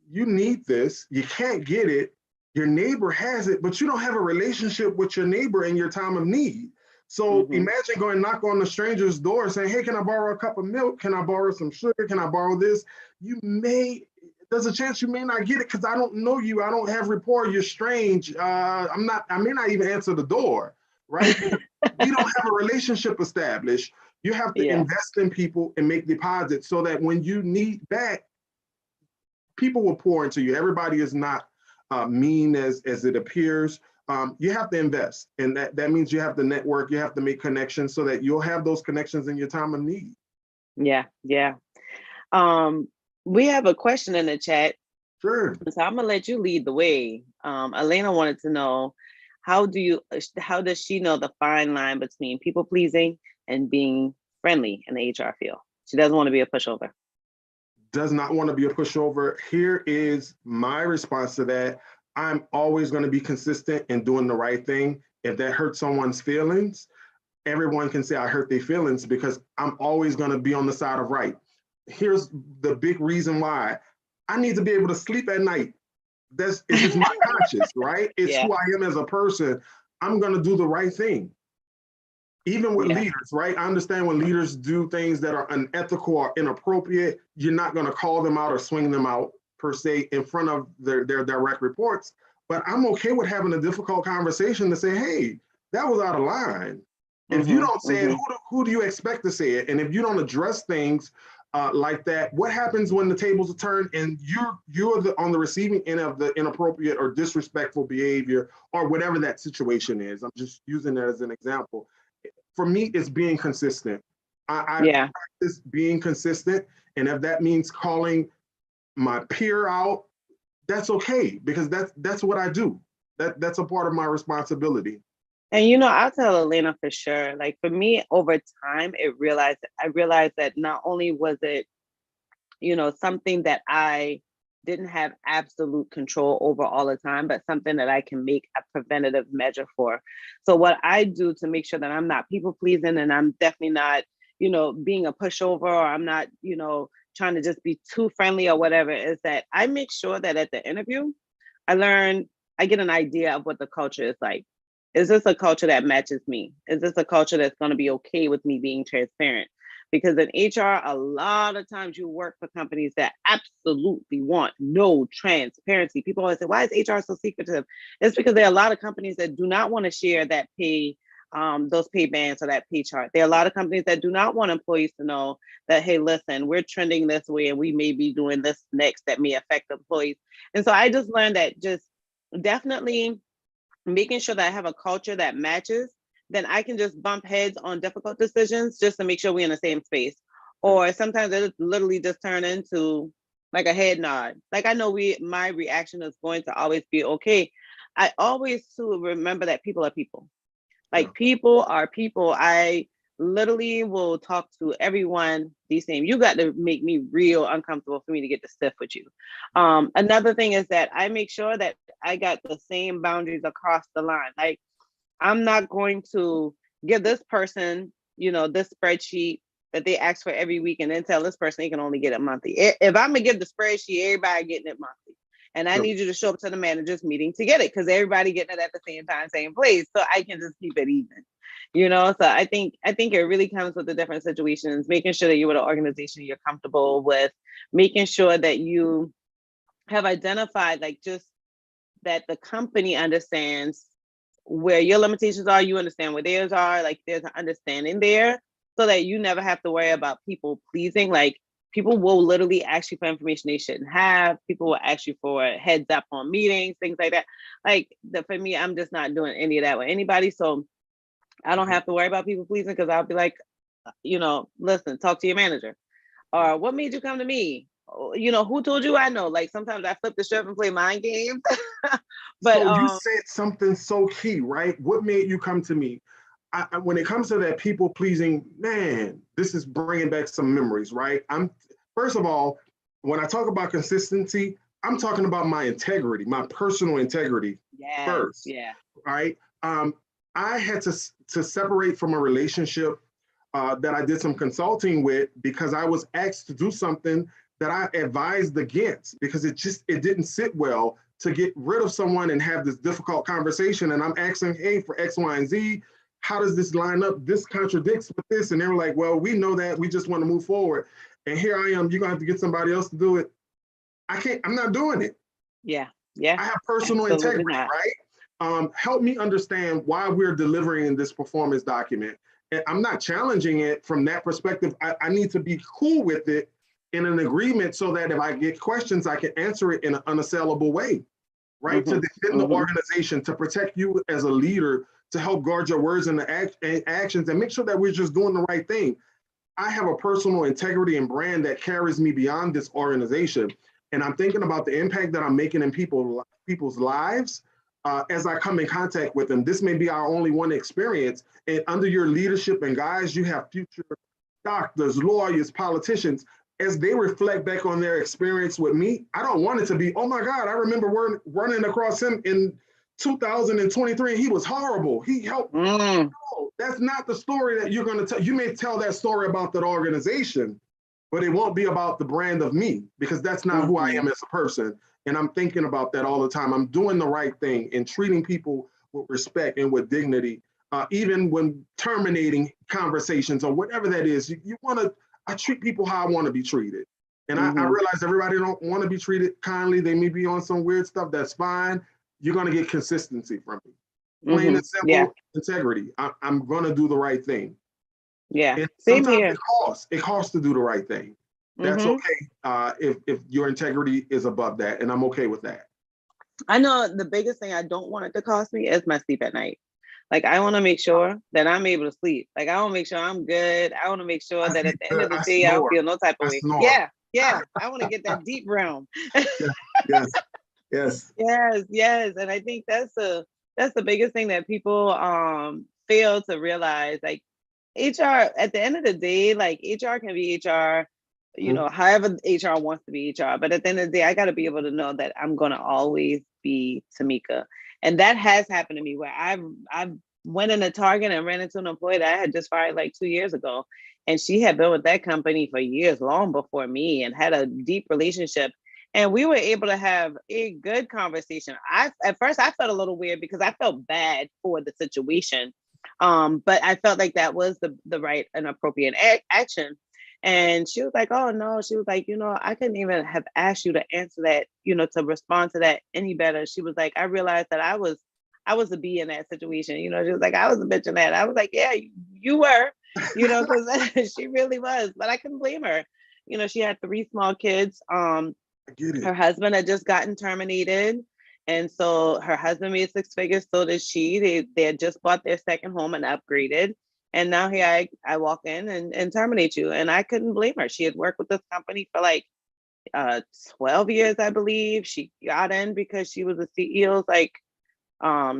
You need this. You can't get it. Your neighbor has it, but you don't have a relationship with your neighbor in your time of need. So imagine going knock on the stranger's door saying, hey, can I borrow a cup of milk? Can I borrow some sugar? Can I borrow this? There's a chance you may not get it because I don't know you. I don't have rapport. You're strange. I may not even answer the door, right? We don't have a relationship established. You have to invest in people and make deposits so that when you need back, people will pour into you. Everybody is not mean as it appears. You have to invest, and that means you have to network, you have to make connections so that you'll have those connections in your time of need. Yeah. We have a question in the chat. Sure. So I'm gonna let you lead the way. Elena wanted to know, how does she know the fine line between people pleasing and being friendly in the HR field? She doesn't want to be a pushover. Does not want to be a pushover. Here is my response to that. I'm always going to be consistent in doing the right thing. If that hurts someone's feelings, everyone can say I hurt their feelings because I'm always going to be on the side of right. Here's the big reason why. I need to be able to sleep at night. It's just my conscience, right? It's who I am as a person. I'm going to do the right thing. Even with leaders, right? I understand when leaders do things that are unethical or inappropriate, you're not going to call them out or swing them out per se in front of their direct reports. But I'm okay with having a difficult conversation to say, hey, that was out of line. If you don't say it, who do you expect to say it? And if you don't address things like that, what happens when the tables are turned and you're on the receiving end of the inappropriate or disrespectful behavior or whatever that situation is? I'm just using that as an example. For me, it's being consistent. I practice being consistent. And if that means calling my peer out, that's okay, because that's what I do. That's a part of my responsibility. And I'll tell Elena for sure. Like for me, over time, I realized that not only was it, something that I didn't have absolute control over all the time, but something that I can make a preventative measure for. So what I do to make sure that I'm not people pleasing and I'm definitely not, being a pushover, or I'm not, trying to just be too friendly or whatever, is that I make sure that at the interview, I get an idea of what the culture is like. Is this a culture that matches me? Is this a culture that's going to be okay with me being transparent? Because in HR, a lot of times you work for companies that absolutely want no transparency. People always say, why is HR so secretive? It's because there are a lot of companies that do not want to share that pay, those pay bands or that pay chart. There are a lot of companies that do not want employees to know that, hey, listen, we're trending this way and we may be doing this next that may affect employees. And so I just learned that just definitely making sure that I have a culture that matches, then I can just bump heads on difficult decisions just to make sure we're in the same space. Or sometimes it literally just turn into like a head nod. Like I know my reaction is going to always be okay. I always too remember that people are people. Like people are people. I literally will talk to everyone the same. You got to make me real uncomfortable for me to get to stiff with you. Another thing is that I make sure that I got the same boundaries across the line. Like I'm not going to give this person, this spreadsheet that they ask for every week and then tell this person they can only get it monthly. If I'm gonna give the spreadsheet, everybody getting it monthly. And I need you to show up to the managers meeting to get it because everybody getting it at the same time, same place. So I can just keep it even. So I think it really comes with the different situations, making sure that you're with an organization you're comfortable with, making sure that you have identified like just that the company understands where your limitations are, you understand where theirs are, like there's an understanding there so that you never have to worry about people pleasing. Like people will literally ask you for information they shouldn't have. People will ask you for a heads up on meetings, things like that. For me, I'm just not doing any of that with anybody. So I don't have to worry about people pleasing because I'll be like, listen, talk to your manager. Or what made you come to me? who told you I know? Like sometimes I flip the script and play mind games. But So you said something so key, right? What made you come to me? When it comes to that people pleasing, man, this is bringing back some memories, right? First of all, when I talk about consistency, I'm talking about my integrity, my personal integrity yes, first, yeah. right? I had to separate from a relationship that I did some consulting with because I was asked to do something that I advised against because it didn't sit well to get rid of someone and have this difficult conversation. And I'm asking, hey, for X, Y, and Z, how does this line up? This contradicts with this. And they were like, well, we know that. We just want to move forward. And here I am. You're going to have to get somebody else to do it. I'm not doing it. Yeah. Yeah. I have personal Absolutely integrity, not. right? Help me understand why we're delivering in this performance document. And I'm not challenging it from that perspective. I need to be cool with it in an agreement so that if I get questions, I can answer it in an unassailable way, right? To defend the organization, to protect you as a leader, to help guard your words and the actions and make sure that we're just doing the right thing. I have a personal integrity and brand that carries me beyond this organization. And I'm thinking about the impact that I'm making in people's lives as I come in contact with them. This may be our only one experience. And under your leadership and guys, you have future doctors, lawyers, politicians. As they reflect back on their experience with me, I don't want it to be, oh my God, I remember running across him in 2023 and he was horrible. He helped. No, that's not the story that you're going to tell. You may tell that story about that organization, but it won't be about the brand of me because that's not who I am as a person. And I'm thinking about that all the time. I'm doing the right thing and treating people with respect and with dignity, even when terminating conversations or whatever that is. You want to, I treat people how I want to be treated. And I realize everybody don't want to be treated kindly. They may be on some weird stuff. That's fine. You're going to get consistency from me. Plain and simple integrity. I'm going to do the right thing. Yeah. And Same sometimes here. it costs to do the right thing. That's okay if your integrity is above that, and I'm okay with that. I know the biggest thing I don't want it to cost me is my sleep at night. Like I want to make sure that I'm able to sleep. Like I want to make sure I'm good. I want to make sure that at the end of the day, I don't feel no type of way. Yeah. Yeah. I want to get that deep realm. Yes. Yes. And I think that's the biggest thing that people fail to realize. Like HR, at the end of the day, like HR can be HR, however HR wants to be HR. But at the end of the day, I got to be able to know that I'm going to always be Tamika. And that has happened to me where I've went in a Target and ran into an employee that I had just fired like 2 years ago. And she had been with that company for years, long before me, and had a deep relationship. And we were able to have a good conversation. At first I felt a little weird because I felt bad for the situation. But I felt like that was the right and appropriate action. And she was like, oh no, she was like, I couldn't even have asked you to answer that, to respond to that any better. She was like, I realized that I was a bee in that situation. She was like, I was a bitch in that. I was like, yeah, you were, because she really was, but I couldn't blame her. She had 3 small kids. I get it. Her husband had just gotten terminated. And so her husband made 6 figures, so did she. They had just bought their second home and upgraded. And now here I walk in and terminate you. And I couldn't blame her. She had worked with this company for like 12 years, I believe. She got in because she was the CEO's like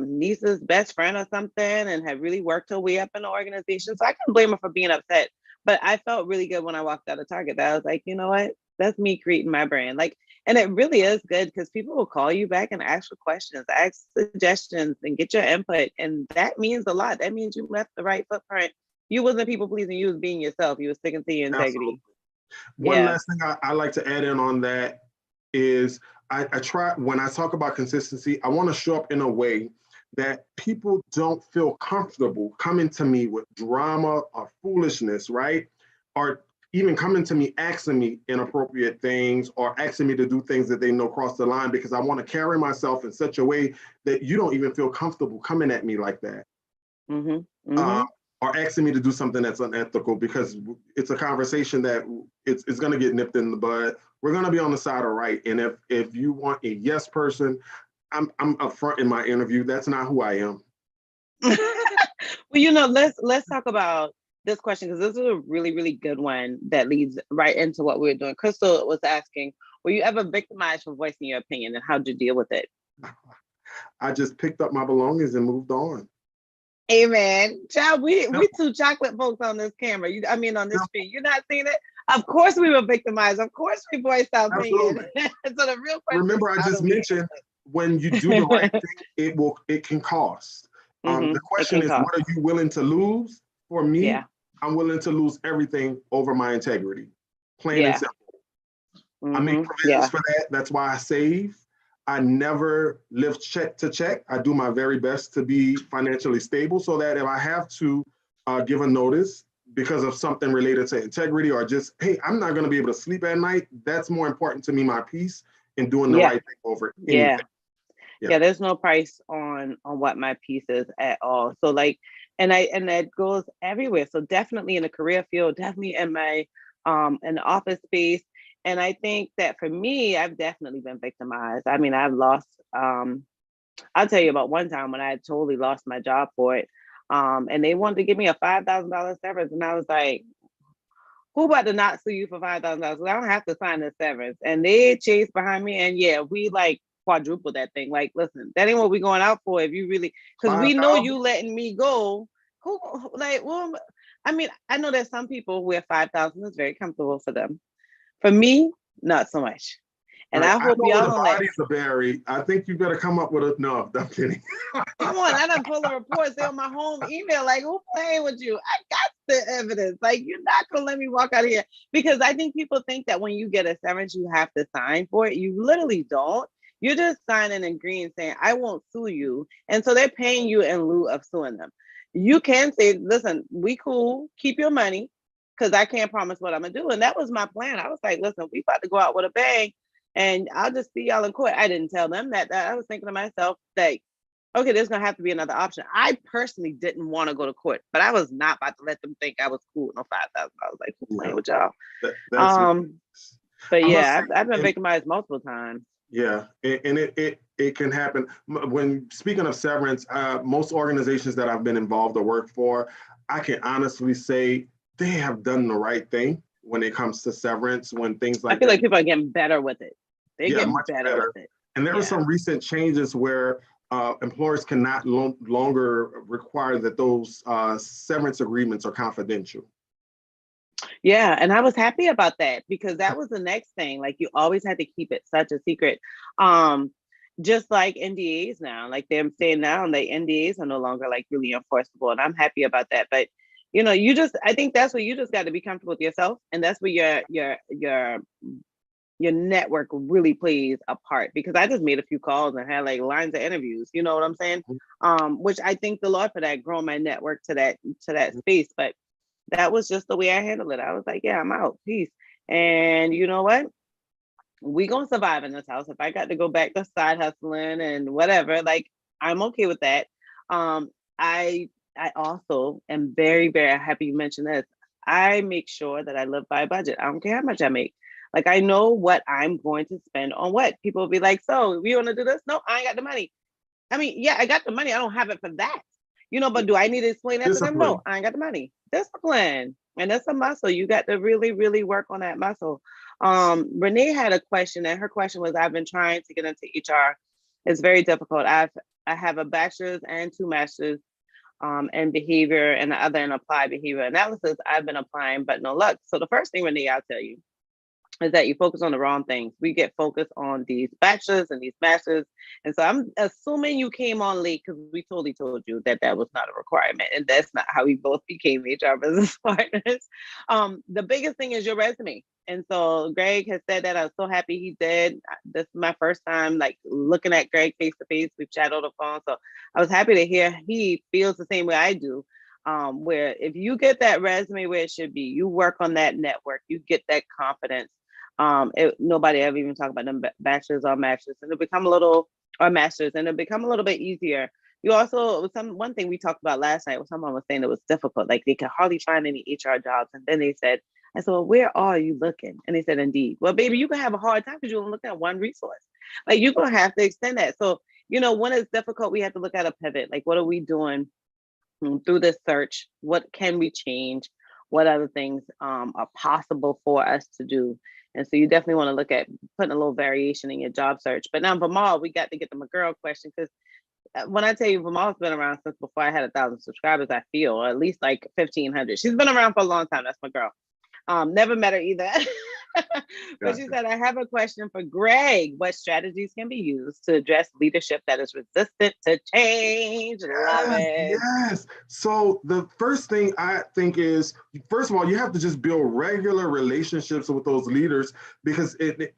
niece's best friend or something, and had really worked her way up in the organization. So I couldn't blame her for being upset. But I felt really good when I walked out of Target that I was like, you know what? That's me creating my brand. Like, and it really is good because people will call you back and ask for questions, ask suggestions, and get your input. And that means a lot. That means you left the right footprint. You wasn't people pleasing, you was being yourself. You was sticking to your integrity. One last thing I like to add in on that is I try, when I talk about consistency, I want to show up in a way that people don't feel comfortable coming to me with drama or foolishness, right? Or even coming to me asking me inappropriate things or asking me to do things that they know cross the line, because I want to carry myself in such a way that you don't even feel comfortable coming at me like that. Or asking me to do something that's unethical, because it's a conversation that it's going to get nipped in the bud. We're going to be on the side of right. And if you want a yes person, I'm upfront in my interview. That's not who I am. Well, let's talk about this question, because this is a really, really good one that leads right into what we're doing. Crystal was asking, were you ever victimized for voicing your opinion, and how'd you deal with it? I just picked up my belongings and moved on. Amen. Child, we two chocolate folks on this camera. On this screen. You're not seeing it? Of course we were victimized. Of course we voiced our opinion. So the real question remember, I just mentioned when you do the right thing, it can cost. The question is, what are you willing to lose? For me, I'm willing to lose everything over my integrity. Plain and simple. I make provisions for that. That's why I save. I never live check to check. I do my very best to be financially stable so that if I have to give a notice because of something related to integrity or just, hey, I'm not going to be able to sleep at night, that's more important to me, my peace, and doing the right thing over anything. Yeah, there's no price on what my piece is at all. So like, and that goes everywhere. So definitely in the career field, definitely in my in the office space. And I think that for me, I've definitely been victimized. I mean, I've lost, I'll tell you about one time when I totally lost my job for it. And they wanted to give me a $5,000 severance. And I was like, who about to not sue you for $5,000? I don't have to sign this severance. And they chased behind me. And yeah, we like quadruple that thing. Like, listen, that ain't what we going out for. If you really, because we know you letting me go. Who like, well, I mean, I know there's some people where 5,000 is very comfortable for them. For me, not so much. And I hope y'all don't bodies are buried. I think you better come up with a no. I'm kidding. Come on, I done pull a report. They on my home email. Like, who playing with you? I got the evidence. Like, you're not gonna let me walk out of here, because I think people think that when you get a severance, you have to sign for it. You literally don't. You're just signing and agreeing, saying I won't sue you, and so they're paying you in lieu of suing them. You can say, listen, we cool, keep your money, because I can't promise what I'm gonna do. And that was my plan. I was like, listen, we about to go out with a bang, and I'll just see y'all in court. I didn't tell them that. I was thinking to myself, like, okay, there's gonna have to be another option. I personally didn't want to go to court, but I was not about to let them think I was cool with no $5,000. Like, who's playing with y'all? But yeah, I've been victimized multiple times. Yeah, and it can happen. When speaking of severance, most organizations that I've been involved or worked for, I can honestly say they have done the right thing when it comes to severance. When things like I feel like people are getting better with it. They're getting better with it. And there were some recent changes where employers cannot longer require that those severance agreements are confidential. Yeah, and I was happy about that, because that was the next thing. Like, you always had to keep it such a secret. Just like NDAs now, like they're saying now, like NDAs are no longer like really enforceable, and I'm happy about that. But I think that's where you just got to be comfortable with yourself, and that's where your network really plays a part. Because I just made a few calls and had like lines of interviews. You know what I'm saying? Which I thank the Lord for that, growing my network to that space. But that was just the way I handled it. I was like, yeah, I'm out. Peace. And you know what? We gonna survive in this house. If I got to go back to side hustling and whatever, like, I'm okay with that. I also am very, very happy you mentioned this. I make sure that I live by a budget. I don't care how much I make. Like, I know what I'm going to spend on what. People will be like, so we want to do this? No, I ain't got the money. I mean, yeah, I got the money. I don't have it for that. But do I need to explain that to them? No, I ain't got the money. Discipline. And that's a muscle. You got to really, really work on that muscle. Renee had a question, and her question was, I've been trying to get into HR. It's very difficult. I have a bachelor's and 2 masters in behavior, and the other in applied behavior analysis. I've been applying, but no luck. So the first thing, Renee, I'll tell you, is that you focus on the wrong things. We get focused on these bachelors and these masters. And so I'm assuming you came on late, because we totally told you that was not a requirement. And that's not how we both became HR business partners. The biggest thing is your resume. And so Greg has said that. I was so happy he did. This is my first time like looking at Greg face to face. We've chatted on the phone. So I was happy to hear he feels the same way I do. Where if you get that resume where it should be, you work on that network, you get that confidence. Nobody ever even talk about them bachelors or masters, and it'll become a little bit easier. You also, one thing we talked about last night, someone was saying it was difficult, like they could hardly find any HR jobs. And then they said, I said, well, where are you looking? And they said, Indeed. Well, baby, you can have a hard time because you're looking at one resource. Like, you're gonna have to extend that. So, when it's difficult, we have to look at a pivot. Like, what are we doing through this search, what can we change? What other things are possible for us to do? And so you definitely want to look at putting a little variation in your job search. But now, Vimal, we got to get the McGirl question, because when I tell you, Vimal's been around since before I had 1,000 subscribers, I feel, or at least like 1,500. She's been around for a long time. That's my girl. Never met her either. But she said, I have a question for Greg. What strategies can be used to address leadership that is resistant to change? Love it. Yes. So the first thing I think is, first of all, you have to just build regular relationships with those leaders, because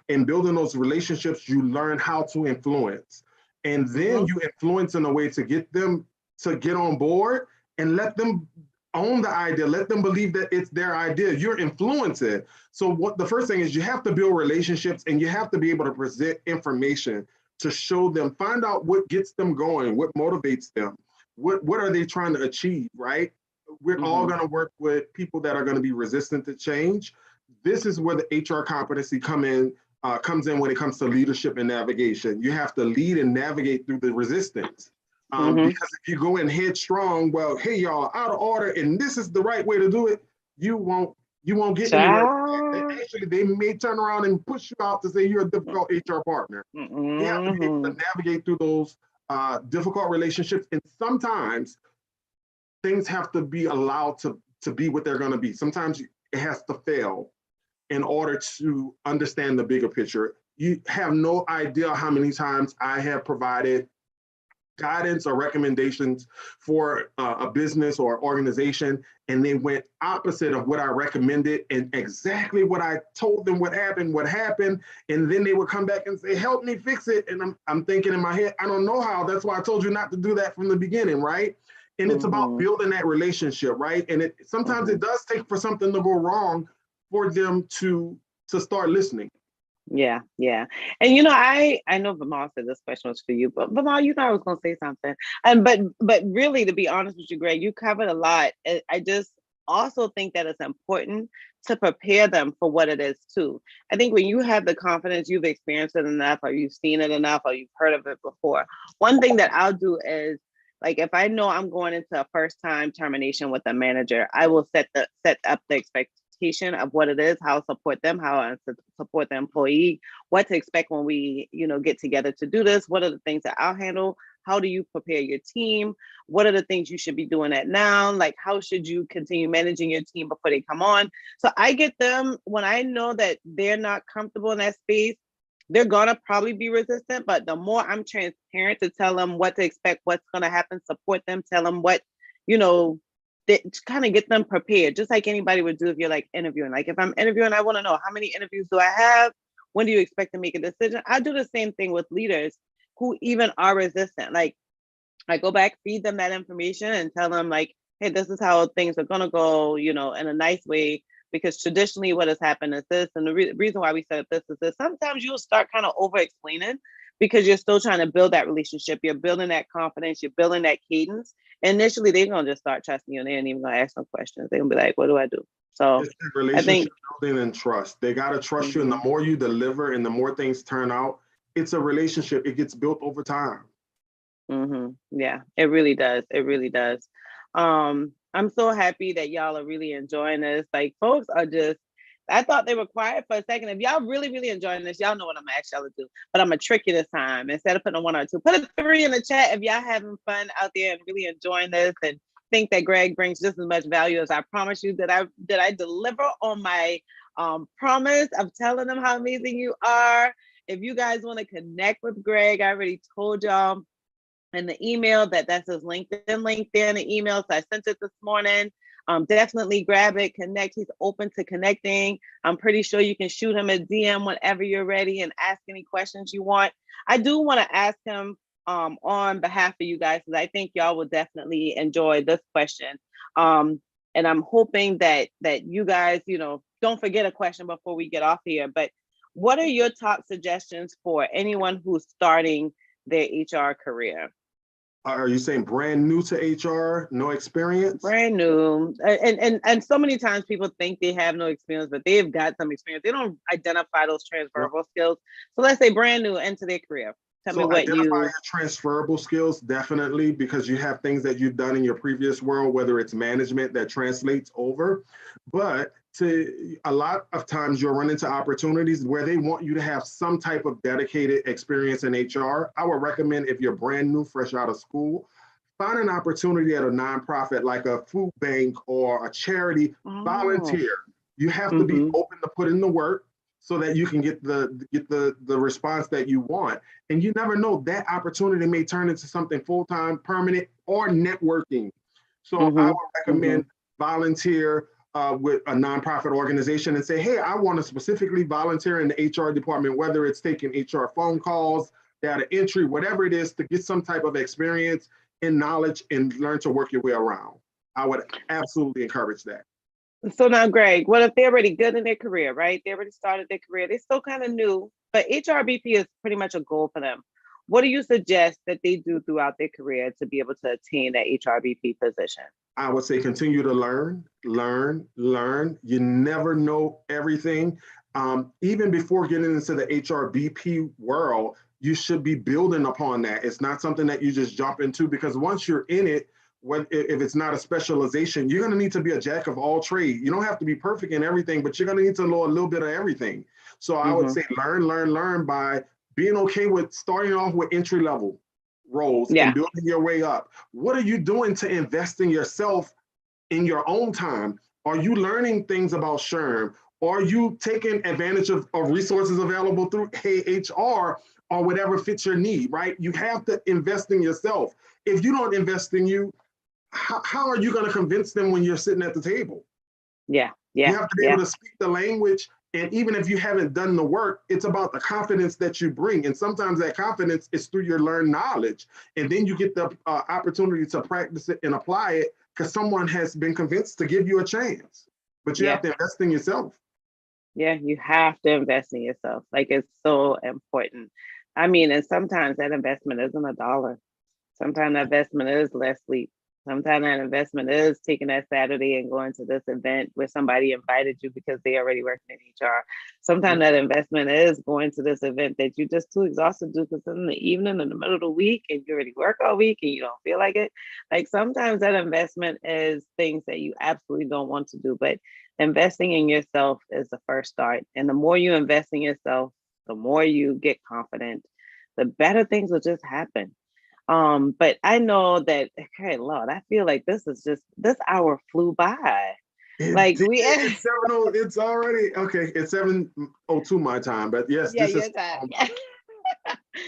in building those relationships, you learn how to influence. And then you influence in a way to get them to get on board and let them own the idea, let them believe that it's their idea. You're influencing. So what the first thing is, you have to build relationships, and you have to be able to present information to show them, find out what gets them going, what motivates them, what are they trying to achieve, right? We're all going to work with people that are going to be resistant to change. This is where the HR competency comes in when it comes to leadership and navigation. You have to lead and navigate through the resistance. Because if you go in headstrong, well, hey, y'all, out of order, and this is the right way to do it, you won't get anywhere. Actually, they may turn around and push you out to say you're a difficult HR partner. You have to be able to navigate through those difficult relationships, and sometimes things have to be allowed to be what they're going to be. Sometimes it has to fail in order to understand the bigger picture. You have no idea how many times I have provided guidance or recommendations for a business or organization, and they went opposite of what I recommended, and exactly what I told them what happened, and then they would come back and say, help me fix it. And I'm thinking in my head, I don't know how. That's why I told you not to do that from the beginning, right? And it's about building that relationship, right? And sometimes it does take for something to go wrong for them to start listening. Yeah. And I know Vimal said this question was for you, but Vimal, you thought I was going to say something. But really, to be honest with you, Greg, you covered a lot. I just also think that it's important to prepare them for what it is too. I think when you have the confidence, you've experienced it enough, or you've seen it enough, or you've heard of it before. One thing that I'll do is, like, if I know I'm going into a first time termination with a manager, I will set up the expectation of what it is, how to support them, how to support the employee, what to expect when we, get together to do this. What are the things that I'll handle? How do you prepare your team? What are the things you should be doing at now? Like, how should you continue managing your team before they come on? So I get them when I know that they're not comfortable in that space. They're gonna probably be resistant, but the more I'm transparent to tell them what to expect, what's gonna happen, support them, tell them what, kind of get them prepared, just like anybody would do if you're like interviewing. Like if I'm interviewing, I want to know how many interviews do I have? When do you expect to make a decision? I do the same thing with leaders who even are resistant. Like I go back, feed them that information and tell them like, hey, this is how things are gonna go, in a nice way, because traditionally what has happened is this, and the reason why we said this is this. Sometimes you'll start kind of over explaining because you're still trying to build that relationship. You're building that confidence, you're building that cadence. Initially, they're gonna just start trusting you, and they ain't even gonna ask no questions. They're gonna be like, "What do I do?" So it's relationship building and trust. They gotta trust you, and the more you deliver, and the more things turn out, it's a relationship. It gets built over time. Yeah, it really does. It really does. I'm so happy that y'all are really enjoying this. Like, folks are just. I thought they were quiet for a second. If y'all really, really enjoying this, y'all know what I'm gonna ask y'all to do. But I'm gonna trick you this time. Instead of putting a 1 or 2, put a 3 in the chat if y'all having fun out there and really enjoying this and think that Greg brings just as much value as I promise you. That I deliver on my promise of telling them how amazing you are. If you guys want to connect with Greg, I already told y'all in the email that's his LinkedIn link there in the email. So I sent it this morning. Definitely grab it, connect. He's open to connecting. I'm pretty sure you can shoot him a DM whenever you're ready and ask any questions you want. I do want to ask him on behalf of you guys, because I think y'all will definitely enjoy this question. And I'm hoping that you guys, don't forget a question before we get off here. But what are your top suggestions for anyone who's starting their HR career? Are you saying brand new to HR, no experience? Brand new. And so many times people think they have no experience, but they've got some experience. They don't identify those transferable skills. So let's say brand new into their career. Tell me So what identify you. your transferable skills, definitely, because you have things that you've done in your previous world, whether it's management that translates over. But a lot of times you'll run into opportunities where they want you to have some type of dedicated experience in HR. I would recommend, if you're brand new, fresh out of school, find an opportunity at a nonprofit like a food bank or a charity. Volunteer. You have to be open to put in the work so that you can get the response that you want. And you never know, that opportunity may turn into something full-time, permanent, or networking. So I would recommend volunteer with a nonprofit organization and say, hey, I want to specifically volunteer in the HR department, whether it's taking HR phone calls, data entry, whatever it is, to get some type of experience and knowledge and learn to work your way around. I would absolutely encourage that. So now, Greg, what if they're already good in their career, right? They already started their career. They're still kind of new, but HRBP is pretty much a goal for them. What do you suggest that they do throughout their career to be able to attain that HRBP position? I would say continue to learn. You never know everything. Even before getting into the HRBP world, you should be building upon that. It's not something that you just jump into, because once you're in it, if it's not a specialization, you're going to need to be a jack of all trades. You don't have to be perfect in everything, but you're going to need to know a little bit of everything. So I would say learn by being okay with starting off with entry level roles and building your way up. What are you doing to invest in yourself in your own time? Are you learning things about SHRM? Are you taking advantage of resources available through Heyyy HR or whatever fits your need, right? You have to invest in yourself. If you don't invest in you, how are you going to convince them when you're sitting at the table? You have to be able to speak the language. And even if you haven't done the work, it's about the confidence that you bring. And sometimes that confidence is through your learned knowledge. And then you get the opportunity to practice it and apply it because someone has been convinced to give you a chance. But you have to invest in yourself. Yeah, you have to invest in yourself. Like, it's so important. I mean, and sometimes that investment isn't $1. Sometimes that investment is less sleep. Sometimes that investment is taking that Saturday and going to this event where somebody invited you because they already working in HR. Sometimes that investment is going to this event that you're just too exhausted to do because it's in the evening, in the middle of the week, and you already work all week and you don't feel like it. Like, sometimes that investment is things that you absolutely don't want to do, but investing in yourself is the first start. And the more you invest in yourself, the more you get confident, the better things will just happen. But I know that, okay, Lord, I feel like this hour flew by. It's already okay. It's 7:02 my time, but yes, this is time.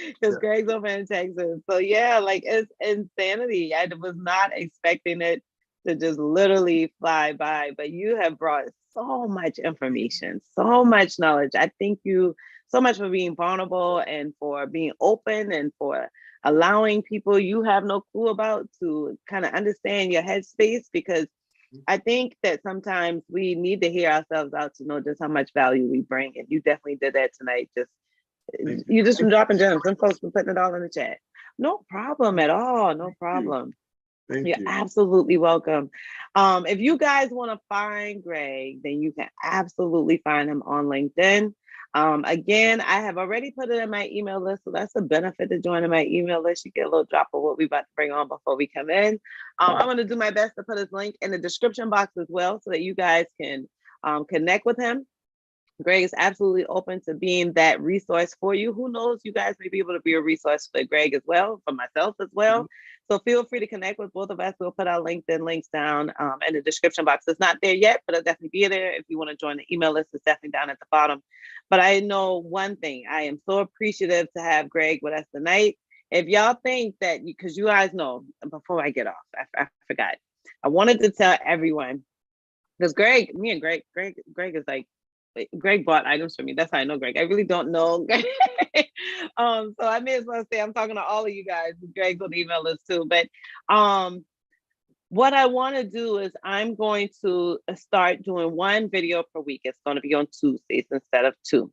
Because Greg's over in Texas. So yeah, like, it's insanity. I was not expecting it to just literally fly by, but you have brought so much information, so much knowledge. I thank you so much for being vulnerable and for being open and for allowing people you have no clue about to kind of understand your headspace, because I think that sometimes we need to hear ourselves out to know just how much value we bring. And you definitely did that tonight. You just from dropping gems. Some folks been putting it all in the chat. No problem at all. No problem. You're absolutely welcome. If you guys want to find Greg, then you can absolutely find him on LinkedIn. Again, I have already put it in my email list, so that's a benefit to joining my email list. You get a little drop of what we're about to bring on before we come in. I'm going to do my best to put his link in the description box as well, so that you guys can connect with him. Greg is absolutely open to being that resource for you. Who knows, you guys may be able to be a resource for Greg as well, for myself as well. So feel free to connect with both of us. We'll put our LinkedIn links down in the description box. It's not there yet, but it'll definitely be there. If you want to join the email list, it's definitely down at the bottom. But I know one thing, I am so appreciative to have Greg with us tonight. If y'all think that, because you guys know, before I get off, I forgot. I wanted to tell everyone, because Greg is like, Greg bought items for me. That's how I know Greg. I really don't know Greg. So I may as well say I'm talking to all of you guys. Greg's on the email list too. But what I want to do is I'm going to start doing one video per week. It's going to be on Tuesdays instead of 2.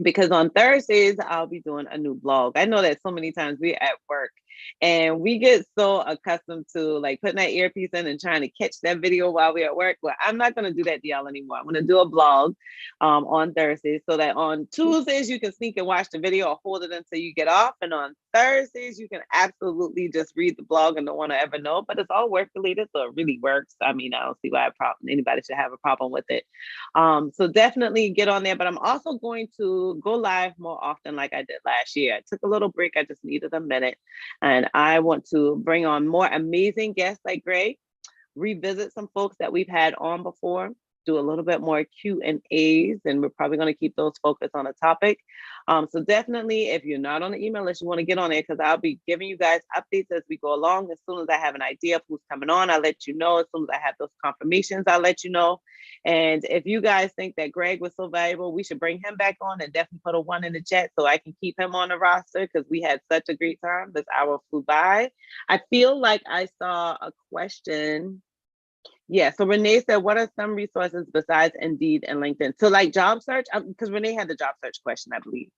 Because on Thursdays, I'll be doing a new blog. I know that so many times we're at work And we get so accustomed to like putting that earpiece in and trying to catch that video while we're at work. Well, I'm not going to do that to y'all anymore. I'm going to do a blog on Thursdays, so that on Tuesdays you can sneak and watch the video or hold it until you get off. And on Thursdays, you can absolutely just read the blog and don't want to ever know, but it's all work related, so it really works. I mean, I don't see why anybody should have a problem with it. So definitely get on there, but I'm also going to go live more often like I did last year. I took a little break. I just needed a minute, and I want to bring on more amazing guests like Greg, revisit some folks that we've had on before, do a little bit more Q&As, and we're probably going to keep those focused on a topic. So definitely, if you're not on the email list, you want to get on there, because I'll be giving you guys updates as we go along. As soon as I have an idea of who's coming on, I'll let you know. As soon as I have those confirmations, I'll let you know. And if you guys think that Greg was so valuable, we should bring him back on, and definitely put a 1 in the chat so I can keep him on the roster, because we had such a great time. This hour flew by. I feel like I saw a question. Yeah, so Renee said, what are some resources besides Indeed and LinkedIn? So like job search, because Renee had the job search question, I believe.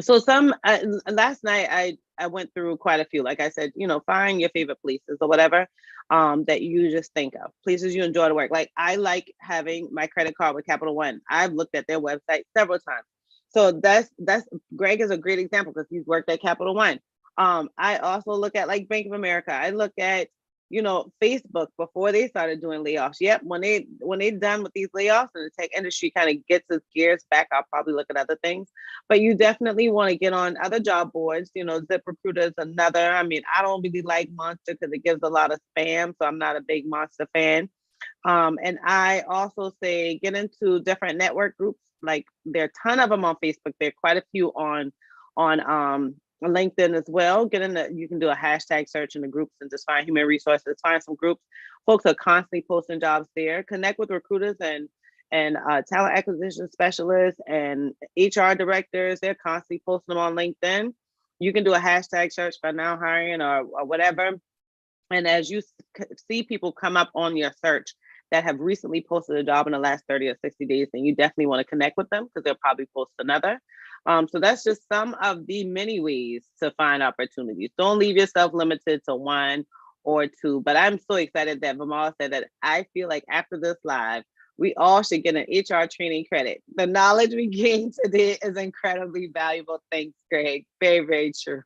So some, last night I went through quite a few. Like I said, find your favorite places or whatever that you just think of. Places you enjoy to work. Like I like having my credit card with Capital One. I've looked at their website several times. So that's Greg is a great example because he's worked at Capital One. I also look at like Bank of America. I look at Facebook before they started doing layoffs. Yep, when they done with these layoffs and the tech industry kind of gets its gears back, I'll probably look at other things. But you definitely want to get on other job boards. ZipRecruiter is another. I mean, I don't really like Monster because it gives a lot of spam, so I'm not a big Monster fan. And I also say get into different network groups. Like there are a ton of them on Facebook. There are quite a few on LinkedIn as well. You can do a hashtag search in the groups and just find human resources, find some groups. Folks are constantly posting jobs there. Connect with recruiters and talent acquisition specialists and HR directors. They're constantly posting them on LinkedIn. You can do a hashtag search for now hiring or whatever. And as you see people come up on your search that have recently posted a job in the last 30 or 60 days, then you definitely want to connect with them because they'll probably post another. So that's just some of the many ways to find opportunities. Don't leave yourself limited to 1 or 2. But I'm so excited that Vimal said that I feel like after this live, we all should get an HR training credit. The knowledge we gained today is incredibly valuable. Thanks, Greg. Very, very true.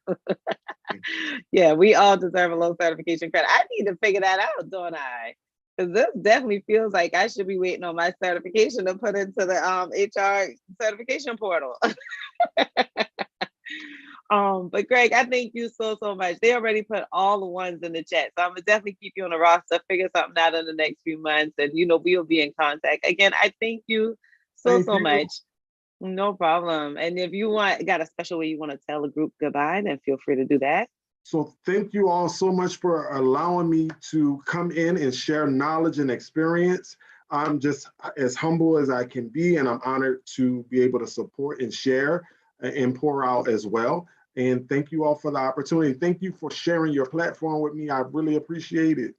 Yeah, we all deserve a low certification credit. I need to figure that out, don't I? Because this definitely feels like I should be waiting on my certification to put into the HR certification portal. But Greg, I thank you so much. They already put all the ones in the chat, so I'm gonna definitely keep you on the roster, figure something out in the next few months, and we'll be in contact. Again, I thank you so much. No problem. And if you got a special way you want to tell the group goodbye, then feel free to do that. So thank you all so much for allowing me to come in and share knowledge and experience. I'm just as humble as I can be, and I'm honored to be able to support and share and pour out as well. And thank you all for the opportunity. Thank you for sharing your platform with me. I really appreciate it.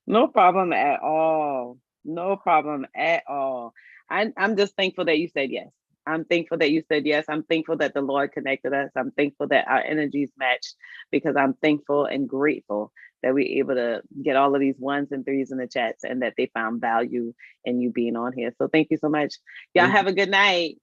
No problem at all. No problem at all. I'm just thankful that you said yes. I'm thankful that you said yes. I'm thankful that the Lord connected us. I'm thankful that our energies matched, because I'm thankful and grateful that we're able to get all of these 1s and 3s in the chats and that they found value in you being on here. So thank you so much. Y'all have a good night.